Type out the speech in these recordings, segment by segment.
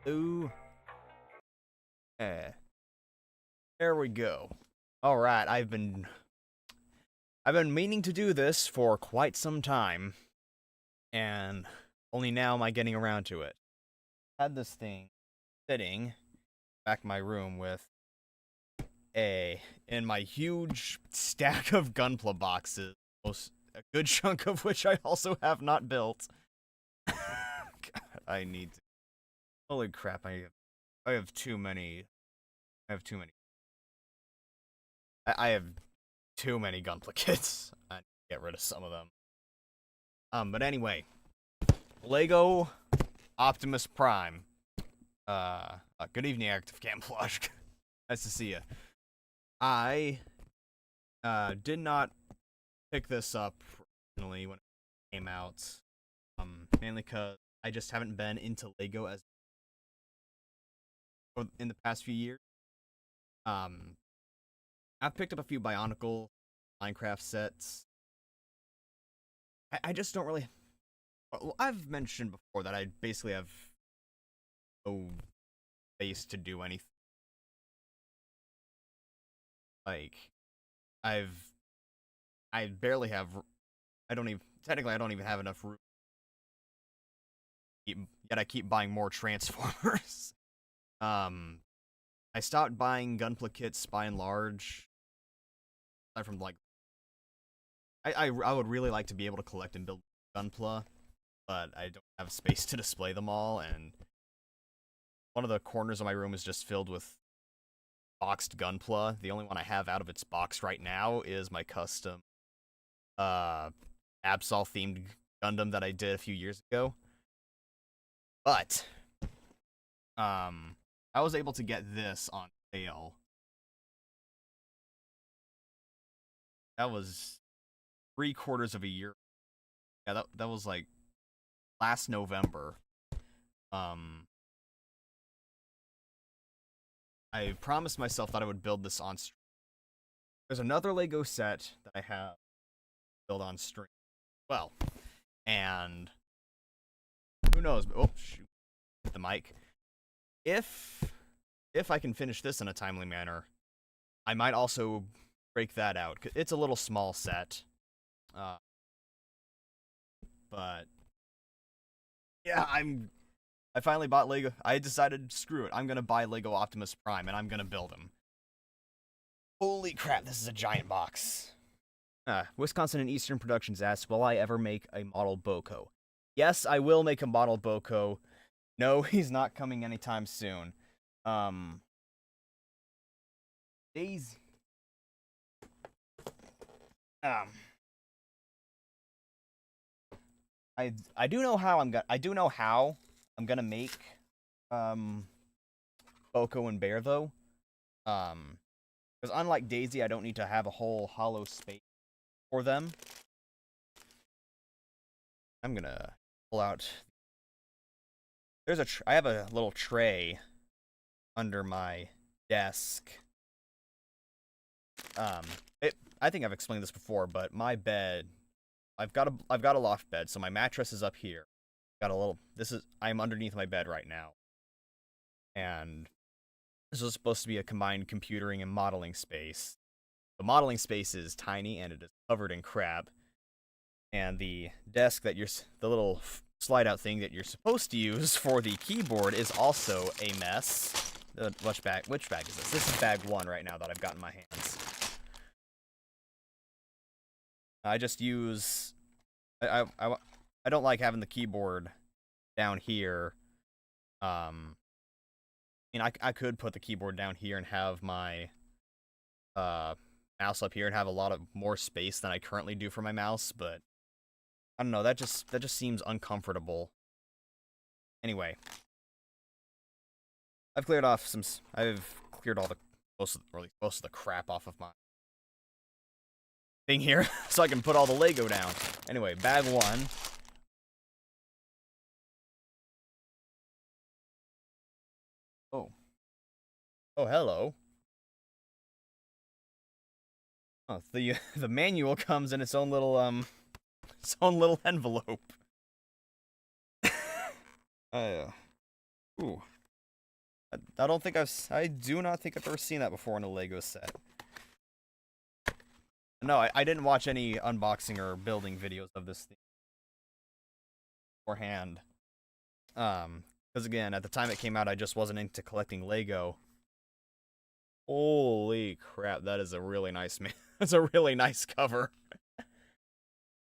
Ooh. There we go. Alright, I've been meaning to do this for quite some time, and only now am I getting around to it. Had this thing sitting back in my room with in my huge stack of Gunpla boxes, a good chunk of which I also have not built. God, I need to. Holy crap! I have too many. I have too many. I have too many Gunpla kits. I need to get rid of some of them. But anyway, Lego Optimus Prime. Good evening, Active Camouflage. Nice to see you. I did not pick this up originally when it came out. Mainly because I just haven't been into Lego as in the past few years. I've picked up a few Bionicle Minecraft sets. I just don't really. Well, I've mentioned before that I basically have no space to do anything. Like, I've. I barely have. I don't even. Technically, I don't even have enough room. Yet I keep buying more Transformers. I stopped buying Gunpla kits by and large. Aside from, like. I would really like to be able to collect and build Gunpla, but I don't have space to display them all, and one of the corners of my room is just filled with boxed Gunpla. The only one I have out of its box right now is my custom Absol-themed Gundam that I did a few years ago. But, I was able to get this on sale. That was 3/4 of a year. Yeah, that was like last November. I promised myself that I would build this on stream. There's another Lego set that I have built on stream. Well, and who knows? Oh shoot, hit the mic. If I can finish this in a timely manner, I might also break that out. It's a little small set, but yeah, I finally bought Lego. I decided, screw it. I'm gonna buy Lego Optimus Prime, and I'm gonna build him. Holy crap! This is a giant box. Wisconsin and Eastern Productions asks, will I ever make a model Boko? Yes, I will make a model Boko. No, he's not coming anytime soon. Daisy. I do know how I'm gonna make Boko and Bear though. Because unlike Daisy, I don't need to have a whole hollow space for them. I'm gonna pull out. I have a little tray under my desk. I think I've explained this before, but my bed, I've got a loft bed, so my mattress is up here. I'm underneath my bed right now, and this is supposed to be a combined computering and modeling space. The modeling space is tiny and it is covered in crap. And the desk the little slide out thing that you're supposed to use for the keyboard is also a mess. Which bag is this? This is bag 1 right now that I've got in my hands. I just use, I don't like having the keyboard down here. I mean, I could put the keyboard down here and have my mouse up here and have a lot of more space than I currently do for my mouse, but I don't know, that just seems uncomfortable. Anyway, I've cleared all the most of the crap off of my thing here so I can put all the Lego down. Anyway, bag 1. Oh, hello. Oh, the manual comes in its own little envelope. Ooh. I don't think I do not think I've ever seen that before in a Lego set. No, I didn't watch any unboxing or building videos of this thing beforehand. Because again, at the time it came out, I just wasn't into collecting Lego. Holy crap, that is a really nice man. That's a really nice cover.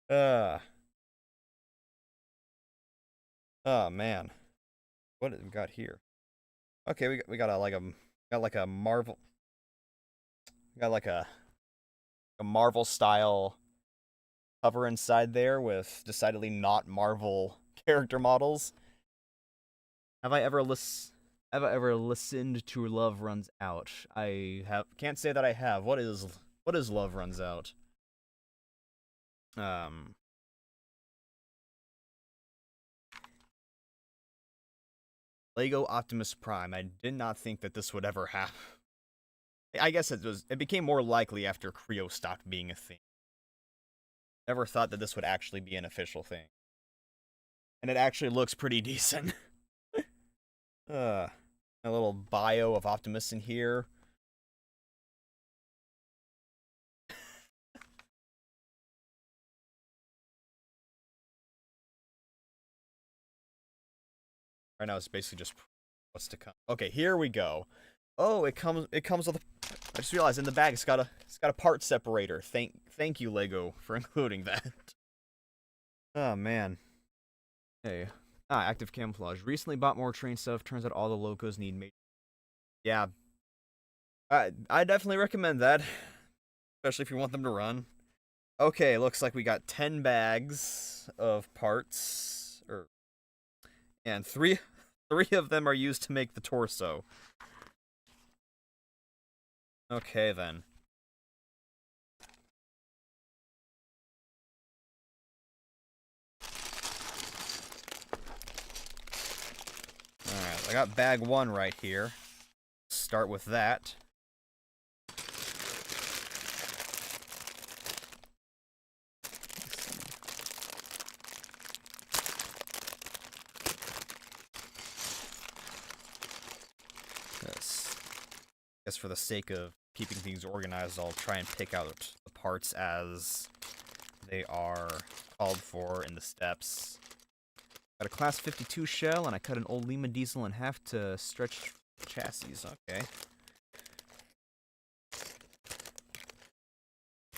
Uh. Oh man, what have we got here? Okay, we got like a Marvel, we got like a Marvel style cover inside there with decidedly not Marvel character models. Have I ever listened to Love Runs Out? Can't say that I have. What is Love Runs Out? Um Lego Optimus Prime. I did not think that this would ever happen. I guess it became more likely after Creo stopped being a thing. Never thought that this would actually be an official thing. And it actually looks pretty decent. A little bio of Optimus in here. Right now it's basically just what's to come. Okay, here we go. Oh, it comes with I just realized in the bag it's got a part separator. Thank you, Lego, for including that. Oh man. Hey. Active camouflage. Recently bought more train stuff. Turns out all the locos need major. Yeah. I definitely recommend that. Especially if you want them to run. Okay, looks like we got 10 bags of parts. And three of them are used to make the torso. Okay then. Alright, I got bag 1 right here. Start with that. Yes. I guess for the sake of keeping things organized, I'll try and pick out the parts as they are called for in the steps. Got a Class 52 shell, and I cut an old Lima diesel in half to stretch the chassis. Okay.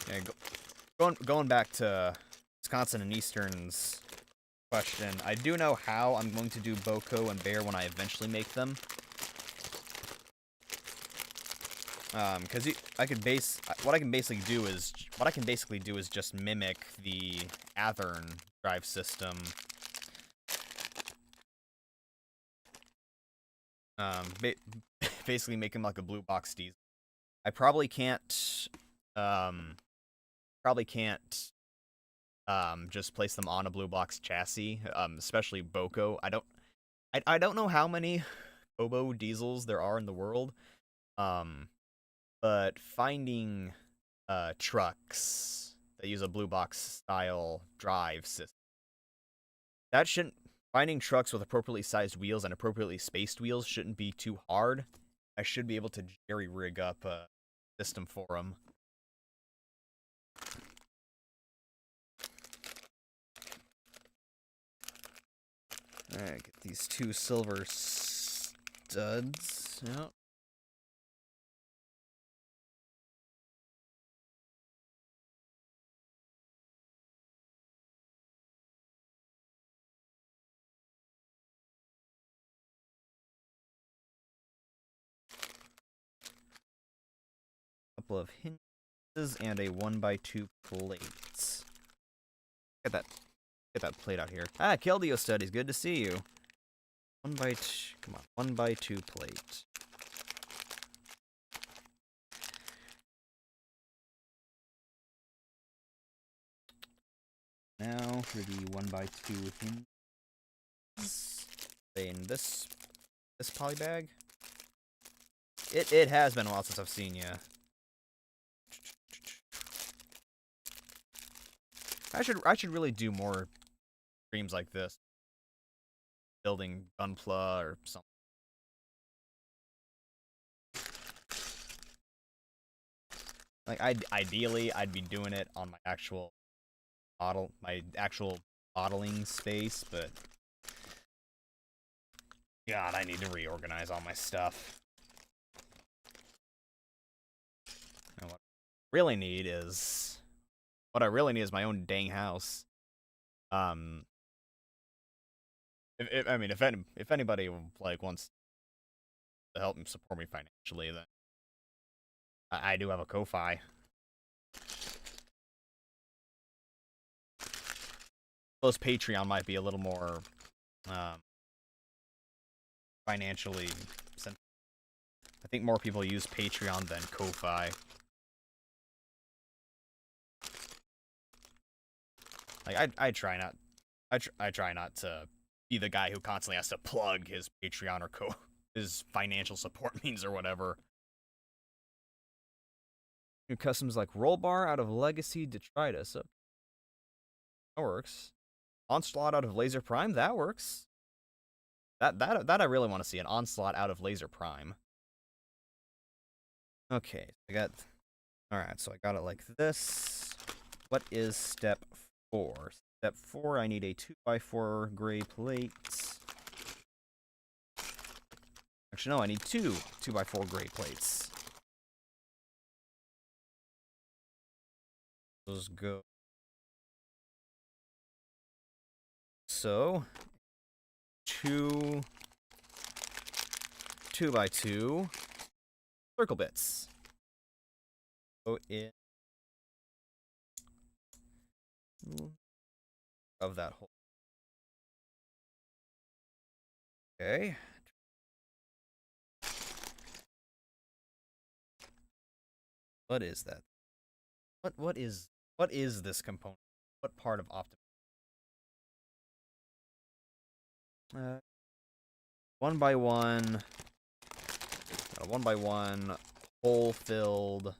Yeah, going back to Wisconsin and Eastern's question, I do know how I'm going to do Boko and Bear when I eventually make them. Because what I can basically do is just mimic the Athearn drive system. Basically make him like a blue box diesel. I probably can't just place them on a blue box chassis, especially Boko. I don't know how many Obo diesels there are in the world. But finding trucks that use a blue box style drive system, finding trucks with appropriately sized wheels and appropriately spaced wheels shouldn't be too hard. I should be able to jerry rig up a system for them. Alright, get these 2 silver studs. Yep. Couple of hinges and a 1x2 plate. Get that plate out here. Keldeo Studies, good to see you. 1x2 plate. Now for the 1x2 hinges. In this poly bag. It has been a while since I've seen you. I should really do more streams like this. Building Gunpla or something. Like, ideally, I'd be doing it on my actual modeling space, but God, I need to reorganize all my stuff. And what I really need is my own dang house. If anybody like wants to help me support me financially, then I do have a Ko-Fi. Plus, Patreon might be a little more financially sensitive. I think more people use Patreon than Ko-Fi. Like, I try not to be the guy who constantly has to plug his Patreon or his financial support means or whatever. New customs like Roll Bar out of Legacy Detritus. So that works. Onslaught out of Laser Prime. That works. That I really want to see, an Onslaught out of Laser Prime. Okay, alright, so I got it like this. What is step 4? Step 4, I need a 2x4 gray plate. Actually, no, I need 2x4 gray plates. Those go. So, 2x2 circle bits. Go in of that hole. Okay. What is that? What is this component? What part of Optimus? One by one, hole filled.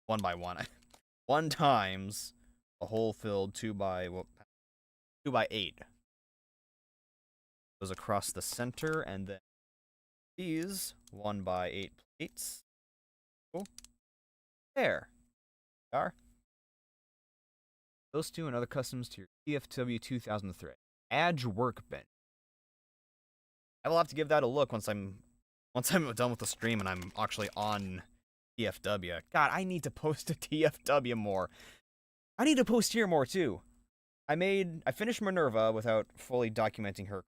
One by one. One times a hole filled 2 by 8 goes across the center, and then these 1 by 8 plates. Cool. There. They are. Those two and other customs to your TFW 2003. Edge Workbench. I will have to give that a look once I'm done with the stream and I'm actually on TFW. God, I need to post to TFW more. I need to post here more too. I finished Minerva without fully documenting her,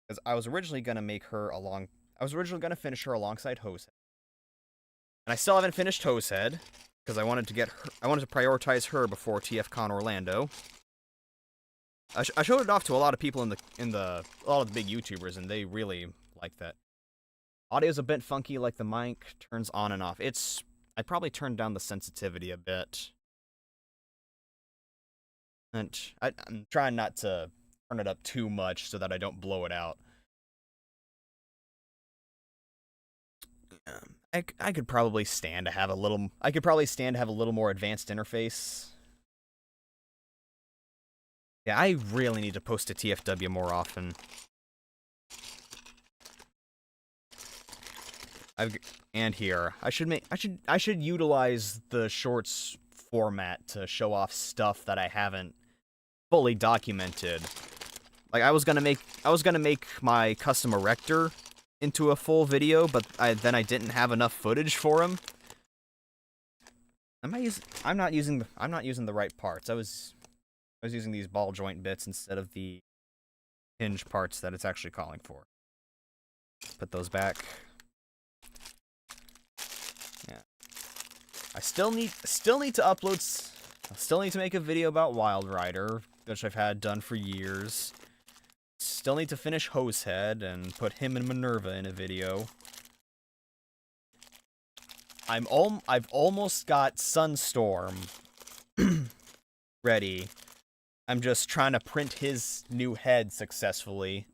because I was originally gonna finish her alongside Hosehead. And I still haven't finished Hosehead, because I wanted to prioritize her before TFCon Orlando. I showed it off to a lot of people a lot of the big YouTubers, and they really liked that. Audio's a bit funky, like the mic turns on and off. I probably turned down the sensitivity a bit. And I'm trying not to turn it up too much so that I don't blow it out. I could probably stand to have a little more advanced interface. Yeah, I really need to post to TFW more often. And here, I should utilize the shorts format to show off stuff that I haven't fully documented. Like, I was gonna make my custom erector into a full video, but then I didn't have enough footage for him. I'm not using the right parts. I was using these ball joint bits instead of the hinge parts that it's actually calling for. Put those back. Yeah. I still need to make a video about Wild Rider, which I've had done for years. Still need to finish Hosehead and put him and Minerva in a video. I've almost got Sunstorm ready. I'm just trying to print his new head successfully.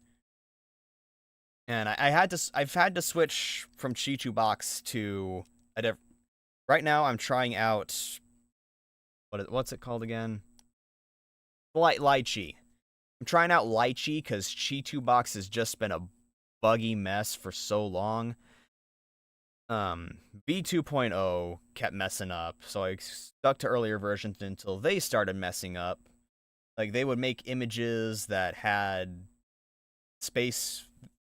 And I've had to switch from Chichu Box to a different. Right now I'm trying out what's it called again? Lychee. I'm trying out Lychee because Chichu Box has just been a buggy mess for so long. um V2.0 kept messing up, so I stuck to earlier versions until they started messing up. Like they would make images that had space,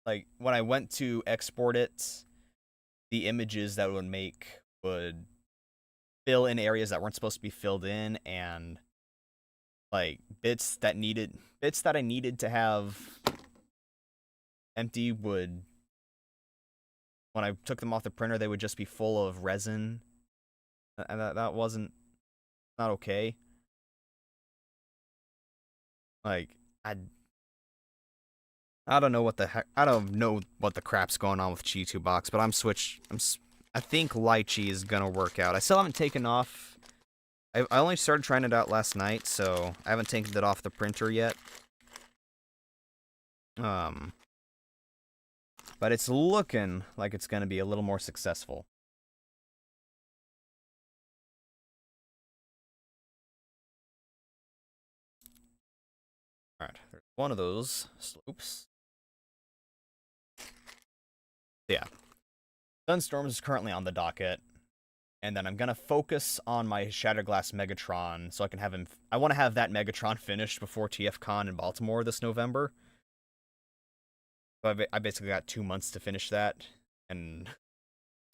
like when I went to export it, the images that would make would fill in areas that weren't supposed to be filled in, and like bits that I needed to have empty would, when I took them off the printer, they would just be full of resin, and that wasn't not okay. Like I don't know what the heck, I don't know what the crap's going on with G2 Box, but I think Lychee is gonna work out. I still haven't taken off. I only started trying it out last night, so I haven't taken it off the printer yet. Um, but it's looking like it's gonna be a little more successful. All right, there's one of those slopes. Yeah, Sunstorms is currently on the docket, and then I'm gonna focus on my Shatterglass Megatron, so I can have him. I want to have that Megatron finished before TFCon in Baltimore this November. So I basically got 2 months to finish that, and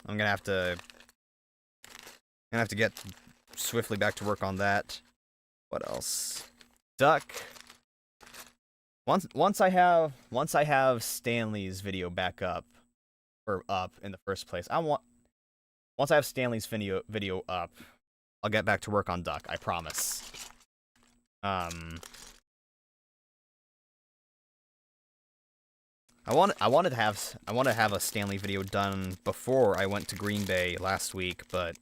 I'm gonna have to get swiftly back to work on that. What else? Duck. Once I have Stanley's video back up, or up in the first place, once I have Stanley's video up, I'll get back to work on Duck. I promise. I wanted to have a Stanley video done before I went to Green Bay last week, but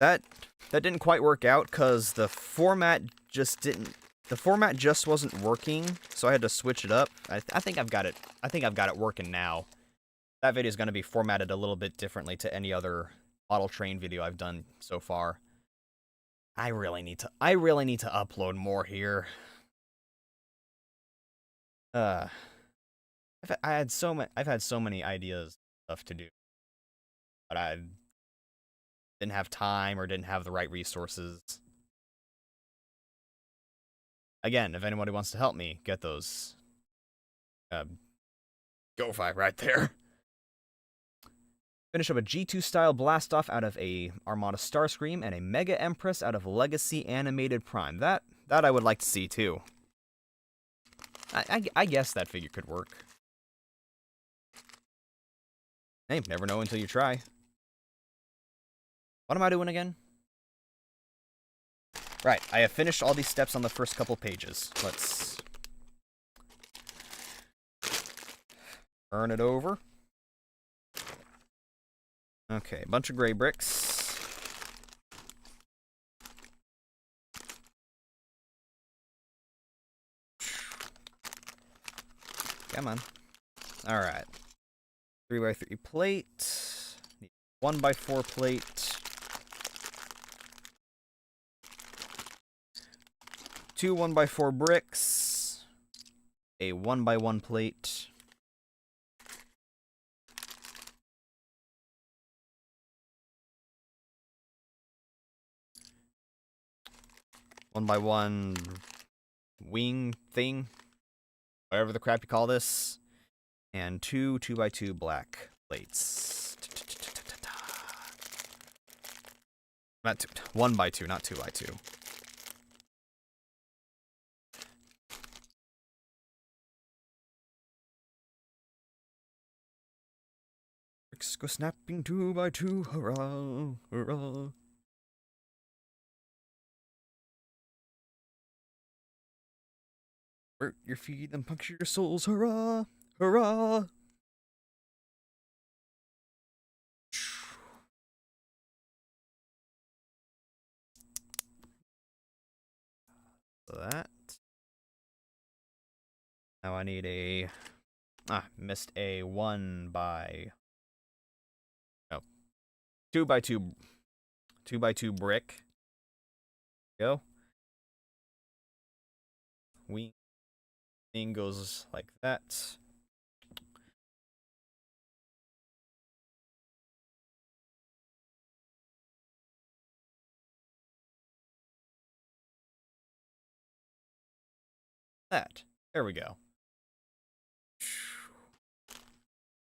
that didn't quite work out because the format just wasn't working, so I had to switch it up. I think I've got it working now. That video is going to be formatted a little bit differently to any other model train video I've done so far. I really need to upload more here. I've had so many ideas stuff to do, but I didn't have time or didn't have the right resources. Again, if anybody wants to help me get those, go five right there. Finish up a G2 style blastoff out of a Armada Starscream and a Mega Empress out of Legacy Animated Prime. That I would like to see too. I guess that figure could work. Hey, never know until you try. What am I doing again? Right, I have finished all these steps on the first couple pages. Let's turn it over. Okay, bunch of gray bricks. Come on. Alright. 3x3 plate. 1x4 plate. 2 1x4 bricks. A 1x1 plate. One by one wing thing, whatever the crap you call this, and 2 2x2 black plates. Not 1x2, not 2x2. Bricks go snapping 2x2, hurrah, hurrah. Hurt your feet and puncture your souls, hurrah, hurrah. That. Now I need a... missed a 2x2 brick. Go. Wing goes like that. That. There we go.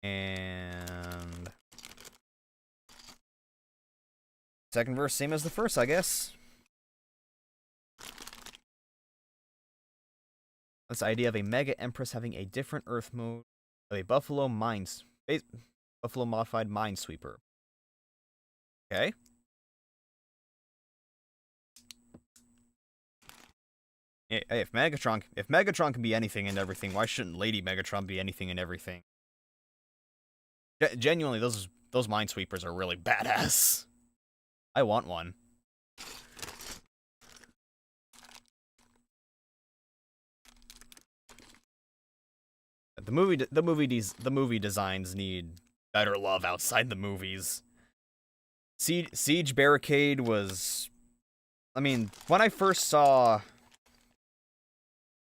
And second verse, same as the first, I guess. This idea of a Mega Empress having a different Earth mode of a Buffalo Buffalo modified Minesweeper. Okay. Hey, if Megatron can be anything and everything, why shouldn't Lady Megatron be anything and everything? Genuinely, those Minesweepers are really badass. I want one. The movie designs need better love outside the movies. Siege Barricade was, I mean, when I first saw,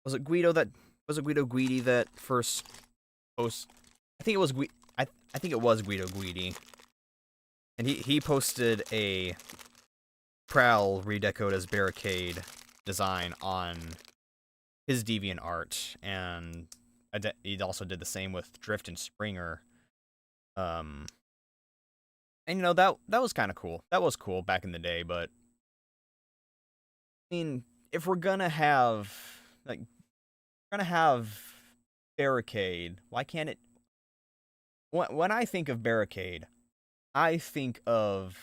was it Guido Guidi that first post? I think it was I think it was Guido Guidi, and he posted a Prowl redecoed as Barricade design on his DeviantArt, and he also did the same with Drift and Springer. And you know, that was kind of cool. That was cool back in the day, but I mean, if we're gonna have Barricade, why can't it? When I think of Barricade, I think of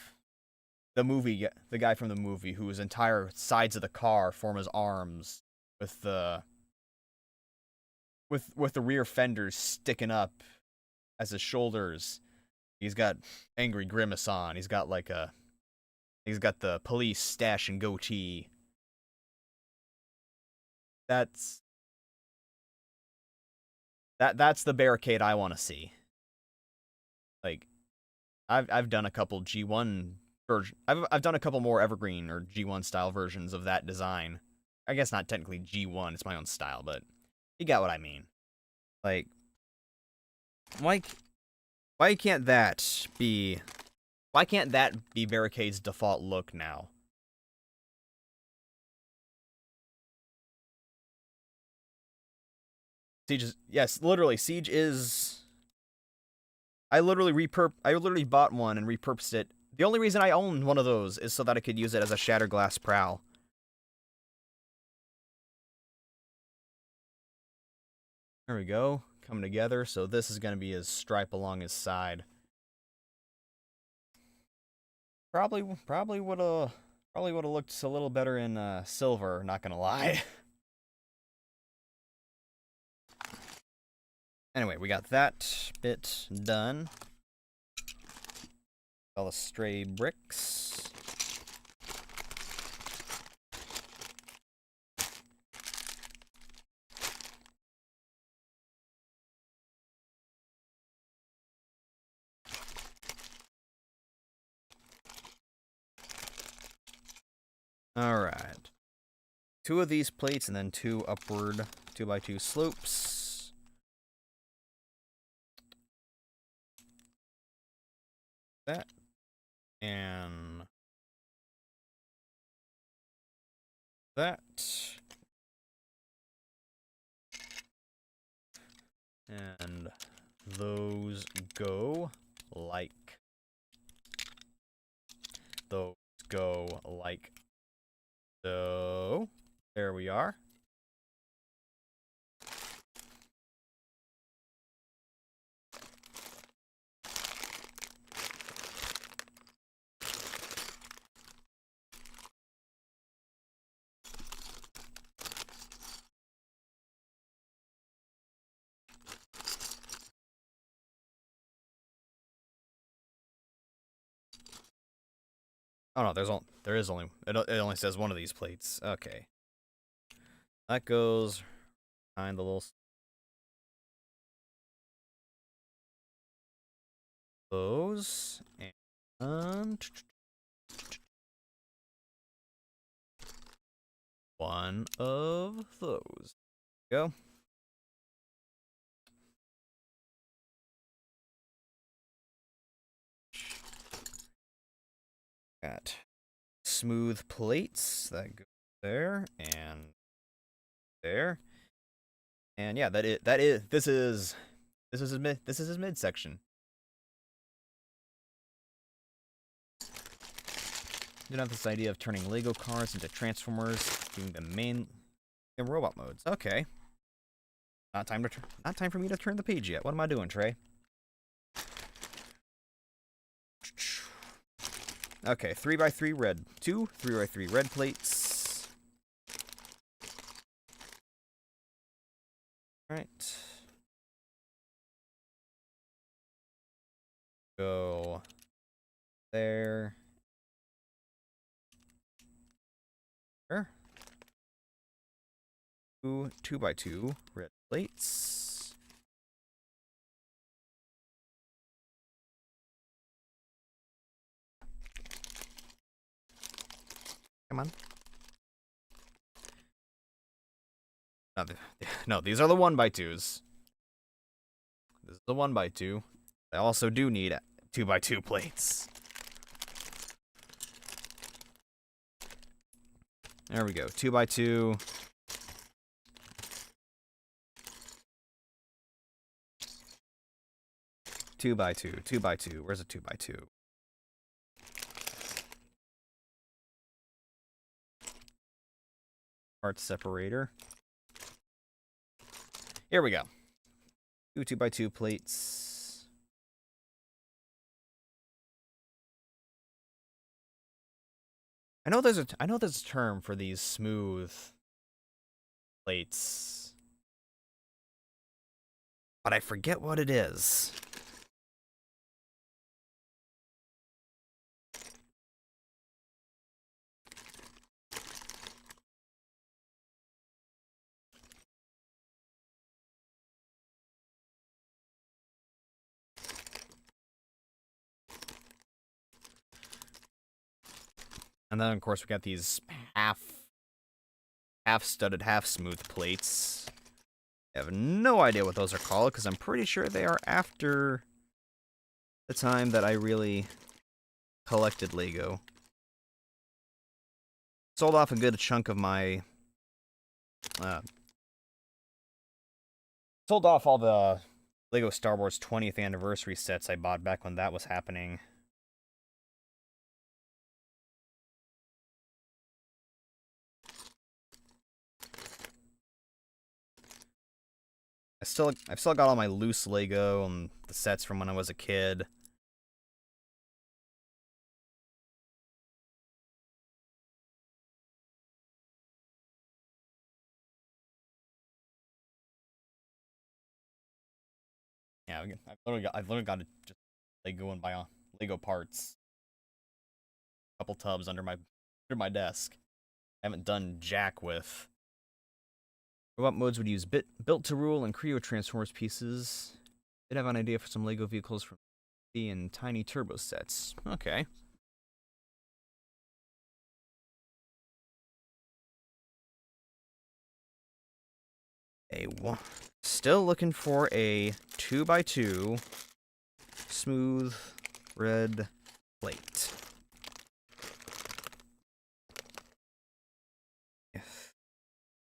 the guy from the movie whose entire sides of the car form his arms with the rear fenders sticking up as his shoulders. He's got angry grimace on. He's got the police stash and goatee. That's the Barricade I want to see. Like, I've done a couple G1 version. I've done a couple more Evergreen or G1 style versions of that design. I guess not technically G1, it's my own style, but you got what I mean. Like, why can't that be Barricade's default look now? Siege is. I literally bought one and repurposed it. The only reason I own one of those is so that I could use it as a Shatterglass Prowl. There we go, coming together. So this is gonna be his stripe along his side. Probably would have looked a little better in silver. Not gonna lie. Anyway, we got that bit done. All the stray bricks. Alright. 2 of these plates and then 2 upward 2x2 slopes. That. And that. And those go like. Those go like so. There we are. Oh no, it only says one of these plates. Okay. That goes behind the little those and one of those. Go. Got smooth plates that go there and there. And yeah, this is his midsection. You don't have this idea of turning Lego cars into Transformers, doing the main robot modes. Okay. Not time for me to turn the page yet. What am I doing, Trey? Okay, 3x3 red. 3x3 red plates. Alright. Go there. Sure. 2x2 red plates. Come on. No, these are the 1x2s. This is the 1x2. I also do need 2x2 plates. There we go. 2x2. Two by two. Where's a 2x2? Part separator. Here we go. 2x2 plates. I know there's a term for these smooth plates, but I forget what it is. And then, of course, we got these half-studded, half-smooth plates. I have no idea what those are called, because I'm pretty sure they are after the time that I really collected Lego. Sold off a good chunk of my... sold off all the Lego Star Wars 20th anniversary sets I bought back when that was happening. I've still got all my loose Lego and the sets from when I was a kid. Yeah, I've literally got to just Lego and buy Lego parts. A couple tubs under my desk. I haven't done jack with. Robot modes would use built to rule and Creo Transformers pieces. Did have an idea for some Lego vehicles from and tiny turbo sets. Okay. Still looking for a 2x2 smooth red plate.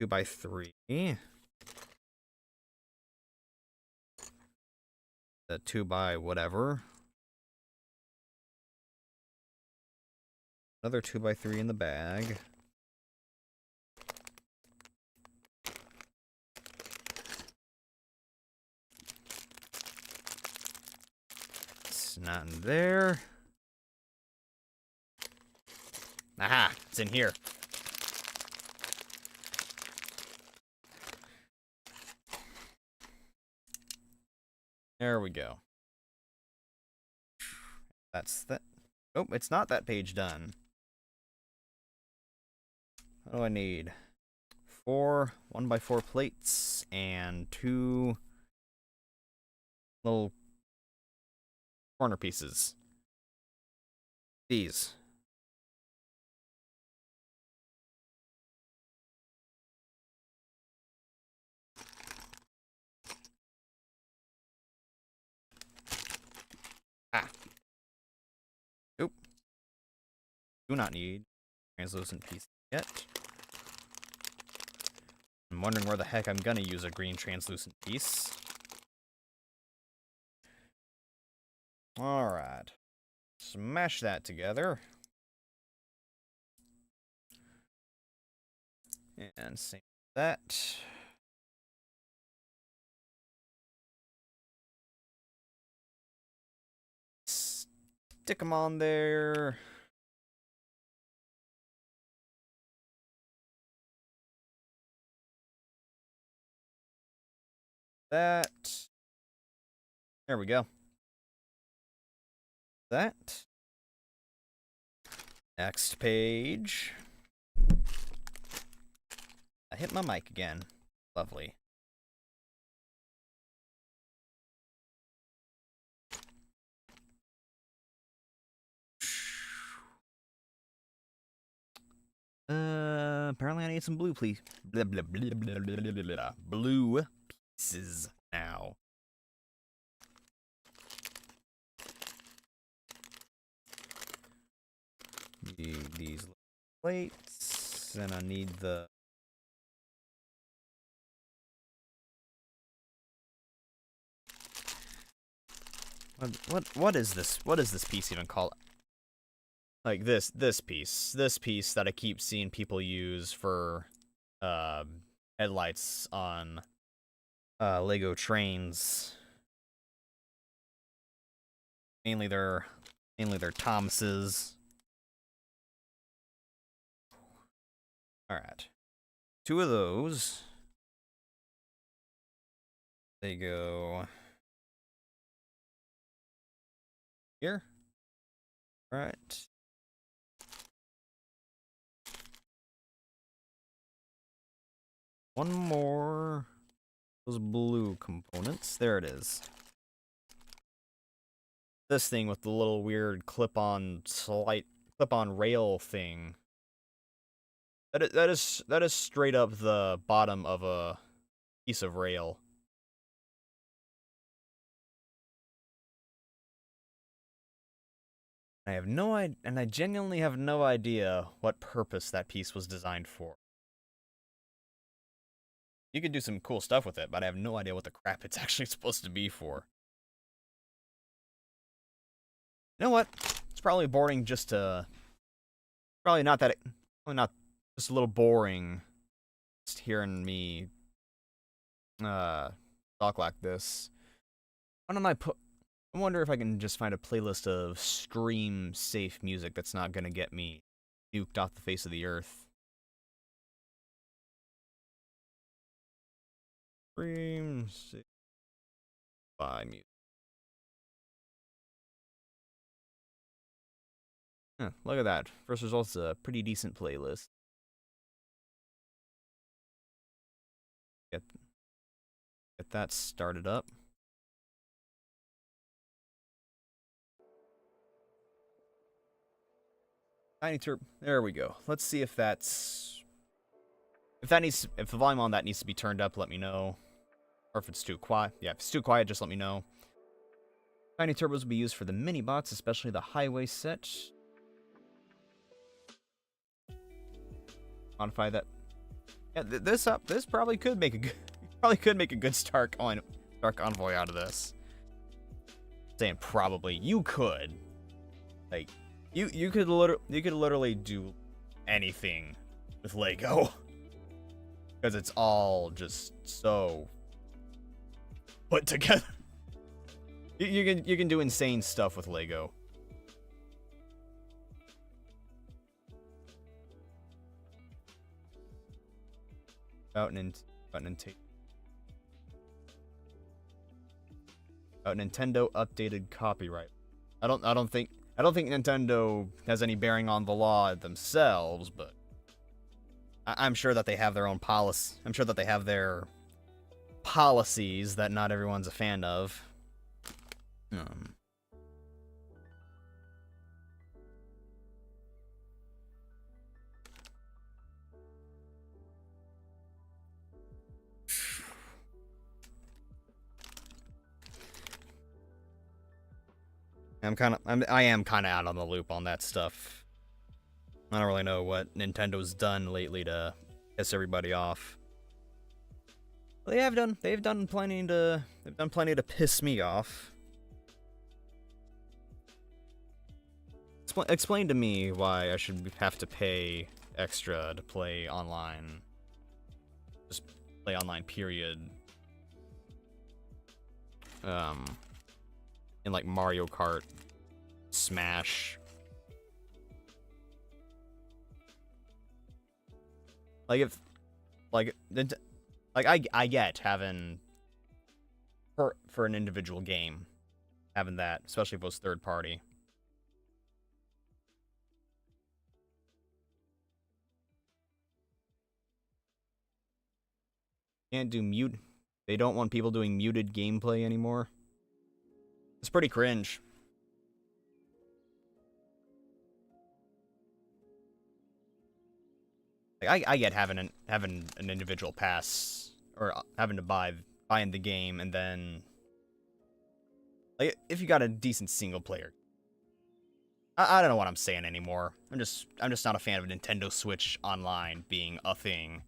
2x3. The 2x whatever. Another 2x3 in the bag. It's not in there. Aha! It's in here. There we go. That's that. Oh, it's not that page done. What do I need? 4 1x4 plates and 2 little corner pieces. These. Ah. Oop. Do not need translucent piece yet. I'm wondering where the heck I'm gonna use a green translucent piece. Alright. Smash that together. And same with that. Stick them on there. That. There we go. That. Next page. I hit my mic again. Lovely. Apparently I need some blue, please. Blah, blah, blah, blah, blah, blah, blah. Blue pieces now. Need these plates, and I need the... What is this? What is this piece even called? Like this piece that I keep seeing people use for headlights on Lego trains. Mainly they're Thomas's. All right, 2 of those. They go here. All right. One more. Those blue components. There it is. This thing with the little weird clip-on rail thing. That is straight up the bottom of a piece of rail. I genuinely have no idea what purpose that piece was designed for. You could do some cool stuff with it, but I have no idea what the crap it's actually supposed to be for. You know what? It's probably boring just to... Probably not just a little boring just hearing me talk like this. Why don't I wonder if I can just find a playlist of stream-safe music that's not gonna get me nuked off the face of the earth. Stream-safe by music. Huh, look at that. First result's a pretty decent playlist. Get that started up. There we go. Let's see if that's... If the volume on that needs to be turned up, let me know. Or if it's too quiet. Yeah, if it's too quiet, just let me know. Tiny turbos will be used for the mini bots, especially the highway set. Modify that. Yeah, this probably could make a good Star Convoy out of this. I'm saying probably. You could. Like, you could literally do anything with Lego. Because it's all just so put together. You can do insane stuff with Lego. About Nintendo updated copyright. I don't think Nintendo has any bearing on the law themselves, but I'm sure that they have their own policy. I'm sure that they have their policies that not everyone's a fan of. I am kind of out on the loop on that stuff. I don't really know what Nintendo's done lately to piss everybody off. They've done plenty to piss me off. Explain to me why I should have to pay extra to play online. Just play online, period. In like Mario Kart, Smash. Like I get having for an individual game, having that, especially if it was third party. Can't do mute. They don't want people doing muted gameplay anymore. It's pretty cringe. Like I get having an individual pass or having to buy in the game, and then like if you got a decent single player. I don't know what I'm saying anymore. I'm just not a fan of Nintendo Switch Online being a thing.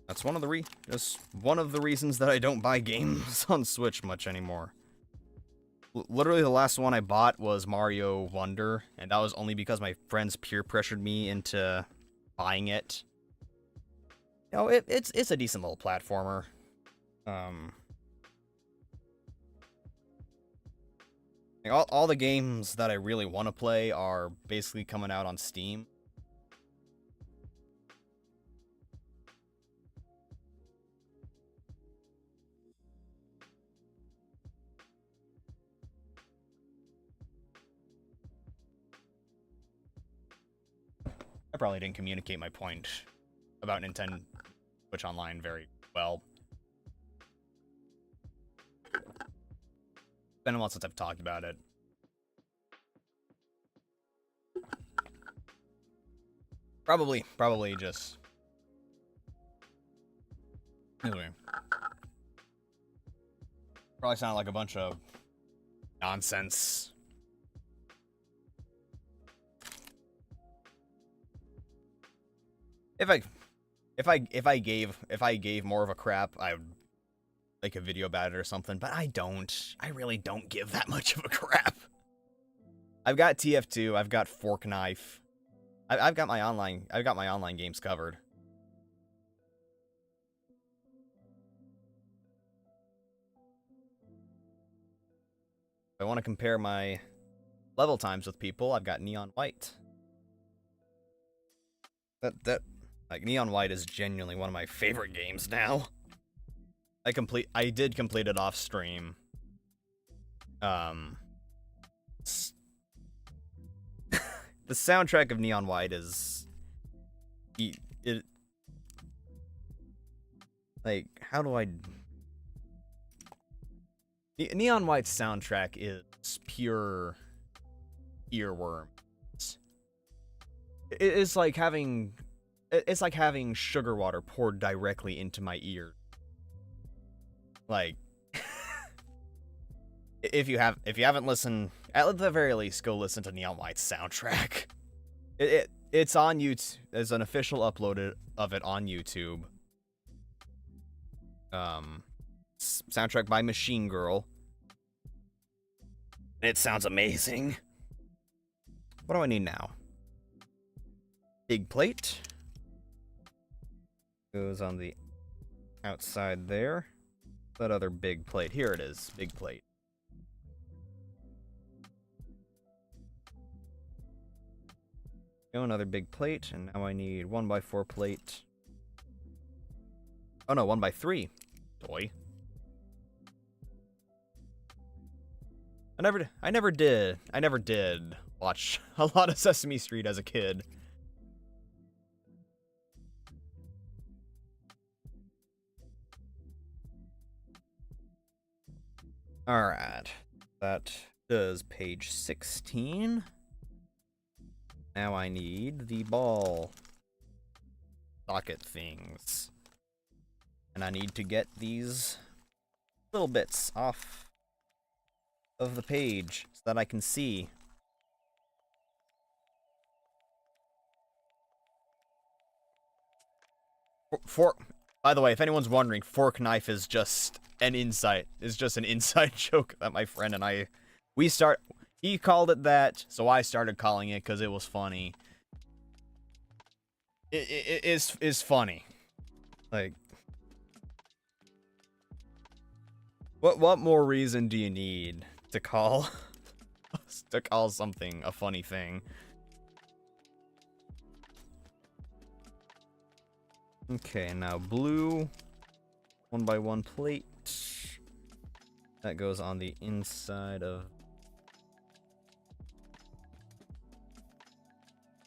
That's one of the reasons that I don't buy games on Switch much anymore. Literally, the last one I bought was Mario Wonder, and that was only because my friends peer pressured me into buying it. You know, it's a decent little platformer. All the games that I really want to play are basically coming out on Steam. I probably didn't communicate my point about Nintendo Switch Online very well. It's been a while since I've talked about it. Probably just... Anyway. Probably sound like a bunch of nonsense. If I gave more of a crap, I would make a video about it or something, but I don't. I really don't give that much of a crap. I've got TF2, I've got Fork Knife. I've got my online games covered. If I want to compare my level times with people, I've got Neon White. Like, Neon White is genuinely one of my favorite games now. I did complete it off stream. The soundtrack of Neon White is... Like, how do I... Neon White's soundtrack is pure earworm. It's like having sugar water poured directly into my ear. Like, if you haven't listened, at the very least, go listen to Neon White's soundtrack. It's on YouTube. There's an official upload of it on YouTube. Soundtrack by Machine Girl. It sounds amazing. What do I need now? Big plate. Goes on the outside there. That other big plate. Here it is. Big plate. Another big plate, and now I need 1x4 plate. Oh no, 1x3. Toy. I never did watch a lot of Sesame Street as a kid. Alright. That does page 16. Now I need the ball socket things. And I need to get these little bits off of the page so that I can see For by the way, if anyone's wondering, fork knife is just an inside joke that my friend and I he called it that, so I started calling it because it was funny. It is funny. Like, what more reason do you need to call something a funny thing? Okay, now blue 1x1 plate that goes on the inside of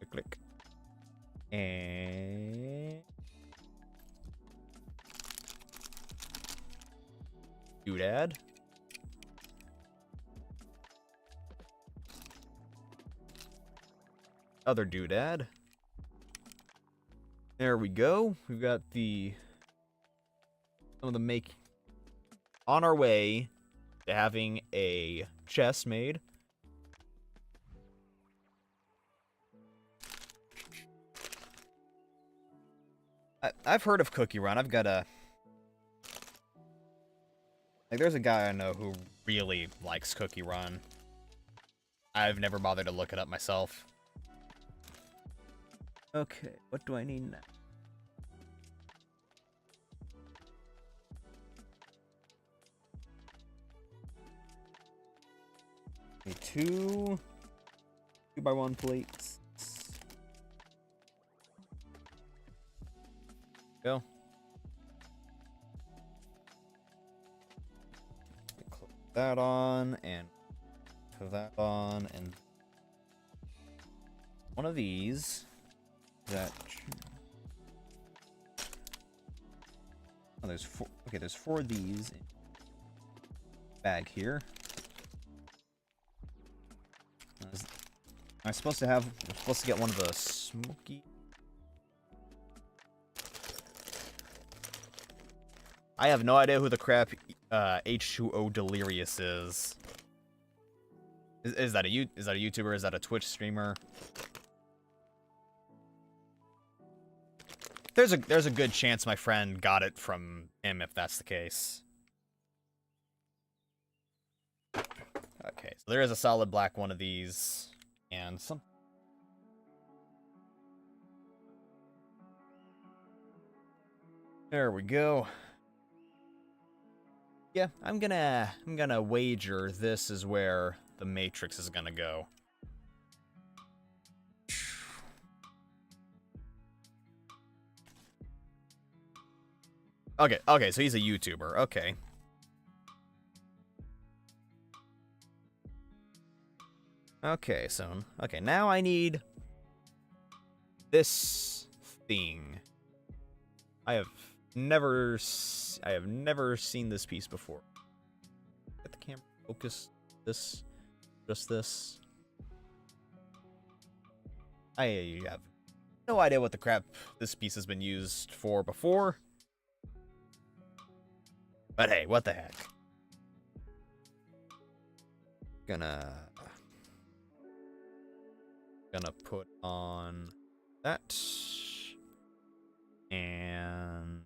click. And doodad. Other doodad. There we go. We've got some of the make on our way to having a chest made. I've heard of Cookie Run. I've got there's a guy I know who really likes Cookie Run. I've never bothered to look it up myself. Okay, what do I need now? Need two 2x1 plates. Go. Click that on and put that on, and one of these. That. Oh, there's four. Okay, there's 4 of these in the bag here. Am I supposed to have? I'm supposed to get one of the smoky. I have no idea who the crap H2O Delirious is. Is that a YouTuber? Is that a Twitch streamer? There's a good chance my friend got it from him if that's the case. Okay, so there is a solid black one of these and some. There we go. Yeah, I'm gonna wager this is where the Matrix is gonna go. Okay, so he's a YouTuber. Okay. Okay, now I need this thing. I have never seen this piece before. Get the camera focus. Just this. I have no idea what the crap this piece has been used for before. But hey, what the heck? Gonna put on that. And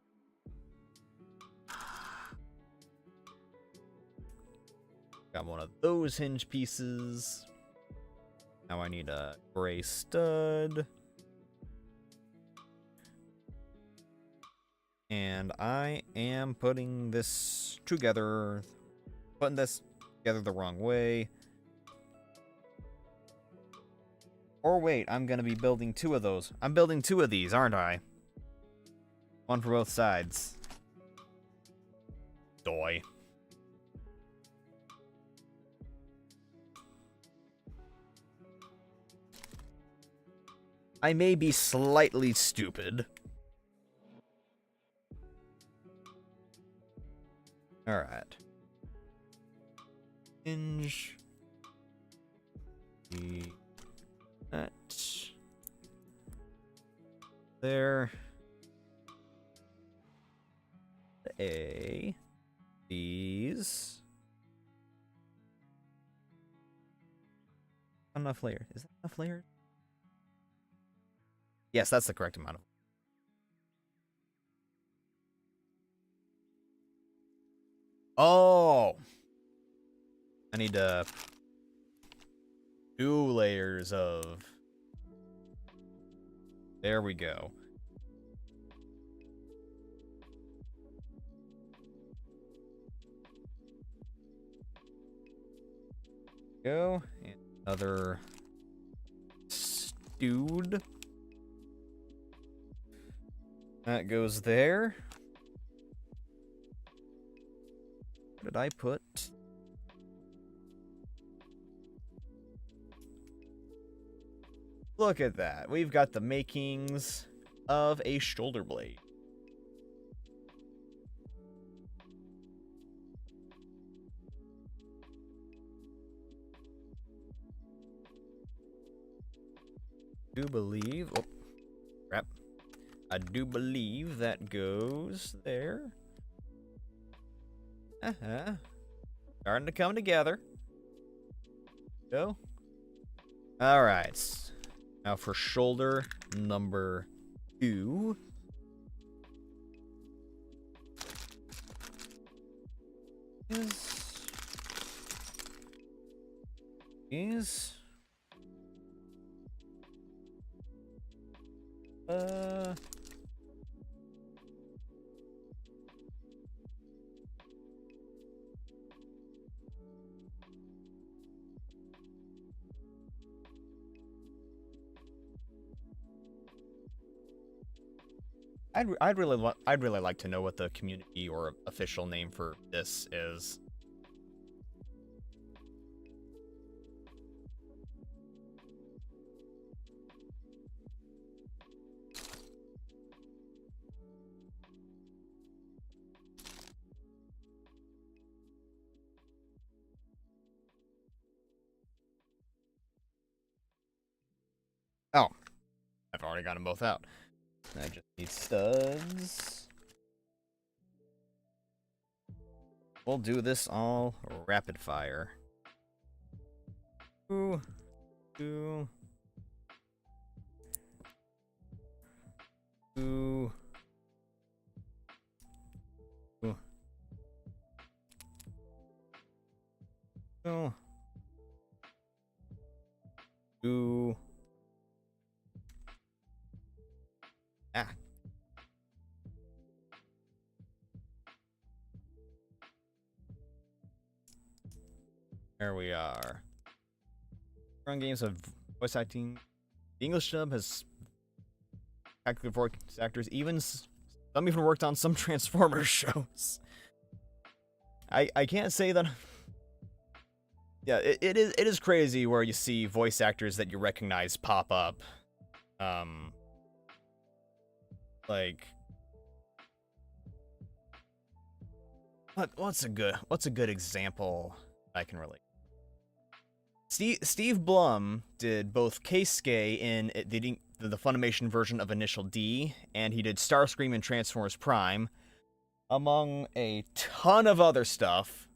got one of those hinge pieces. Now I need a gray stud. And I am putting this together. Putting this together the wrong way. Or wait, I'm gonna be building 2 of those. I'm building 2 of these, aren't I? One for both sides. Doy. I may be slightly stupid. Alright. Hinge. That. There. These. Enough layer. Is that enough layers? Yes, that's the correct amount of. Oh! I need 2 layers of... There we go. Go. And another stewed. That goes there. What did I put? Look at that. We've got the makings of a shoulder blade. I do believe... Oh, crap. I do believe that goes there. Starting to come together. Go. Alright. Now for shoulder number 2. Is I'd really like to know what the community or official name for this is. Oh, I've already got them both out. I just need studs. We'll do this all rapid fire. 2, 2, 2, 2, 2, 2. Ah. There we are. Run games have voice acting. The English dub has practically voice actors. Some even worked on some Transformers shows. I can't say that. Yeah, it is crazy where you see voice actors that you recognize pop up. Like, what's a good example I can relate? Steve Blum did both Keisuke in the Funimation version of Initial D, and he did Starscream in Transformers Prime, among a ton of other stuff.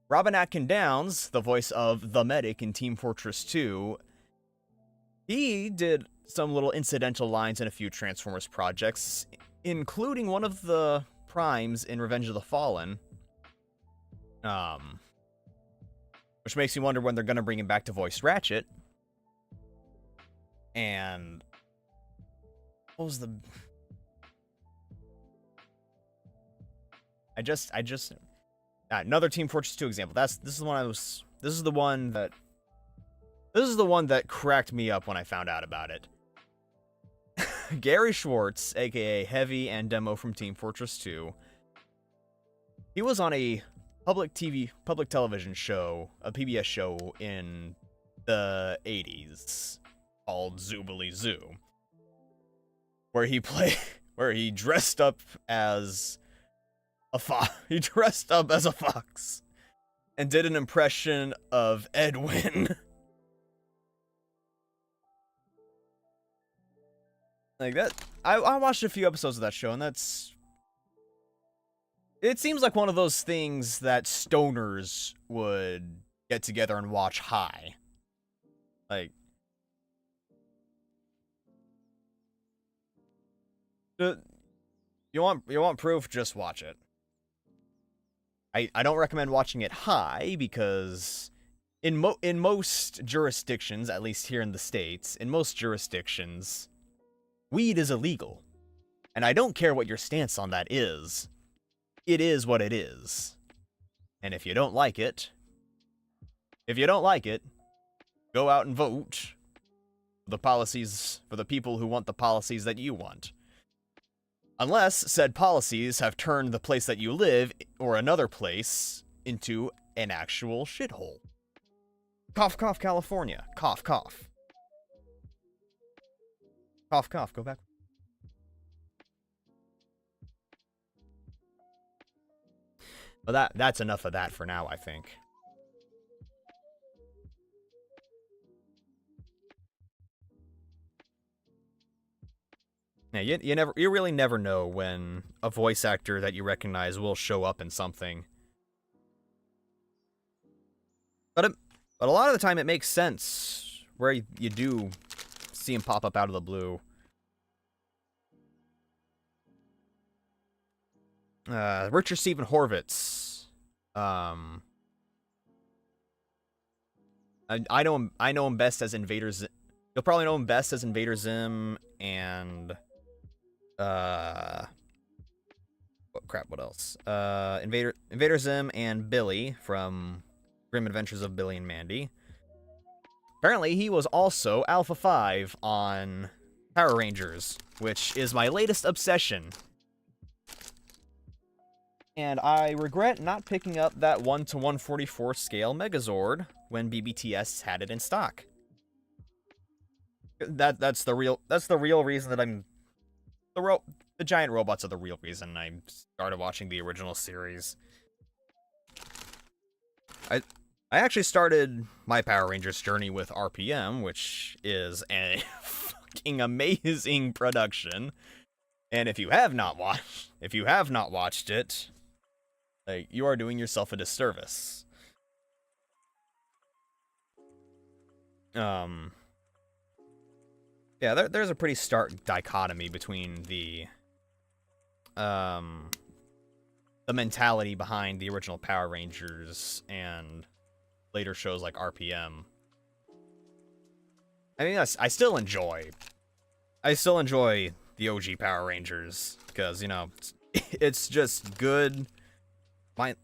Robin Atkin Downs, the voice of the Medic in Team Fortress 2, he did some little incidental lines in a few Transformers projects, including one of the Primes in Revenge of the Fallen. Which makes me wonder when they're going to bring him back to voice Ratchet. And what was the... another Team Fortress 2 example. This is the one that cracked me up when I found out about it. Gary Schwartz, aka Heavy and Demo from Team Fortress 2. He was on a public television show, a PBS show in the 80s called Zoobly Zoo, where he dressed up as a fox. He dressed up as a fox and did an impression of Edwin. Like that, I watched a few episodes of that show, and it seems like one of those things that stoners would get together and watch high. Like, you want proof? Just watch it. I don't recommend watching it high because in most jurisdictions, at least here in the States, in most jurisdictions, weed is illegal. And I don't care what your stance on that is. It is what it is. And if you don't like it, go out and vote for the policies, for the people who want the policies that you want. Unless said policies have turned the place that you live, or another place, into an actual shithole. Cough, cough, California. Cough, cough. Cough, cough, go back. But that's enough of that for now, I think. Yeah, you really never know when a voice actor that you recognize will show up in something. But a lot of the time it makes sense where you do see him pop up out of the blue. Richard Stephen Horvitz. I know him best as Invader Zim. You'll probably know him best as Invader Zim and what else? Invader Zim and Billy from Grim Adventures of Billy and Mandy. Apparently, he was also Alpha 5 on Power Rangers, which is my latest obsession. And I regret not picking up that 1/144 scale Megazord when BBTS had it in stock. That's the real reason that I'm the giant robots are the real reason I started watching the original series. I actually started my Power Rangers journey with RPM, which is a fucking amazing production. And if you have not watched it, like, you are doing yourself a disservice. Yeah, there's a pretty stark dichotomy between the mentality behind the original Power Rangers and later shows like RPM. I mean, I still enjoy the OG Power Rangers because, you know, it's just good.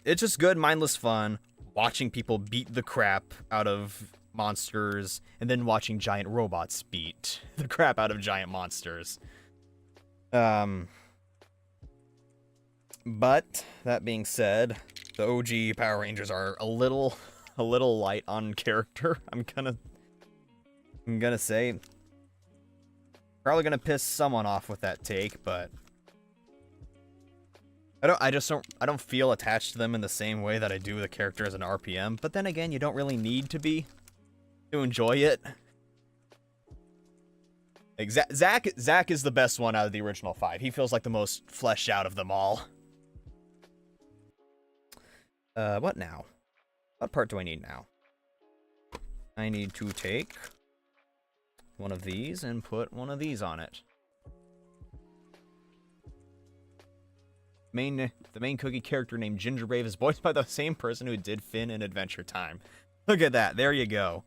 It's just good, mindless fun watching people beat the crap out of monsters and then watching giant robots beat the crap out of giant monsters. But that being said, the OG Power Rangers are a little light on character. I'm gonna say, probably gonna piss someone off with that take, but I don't feel attached to them in the same way that I do the characters in RPM. But then again, you don't really need to be to enjoy it. Like, Zack is the best one out of the original 5. He feels like the most fleshed out of them all. What now? What part do I need now? I need to take one of these and put one of these on it. The main cookie character named Ginger Brave is voiced by the same person who did Finn in Adventure Time. Look at that. There you go.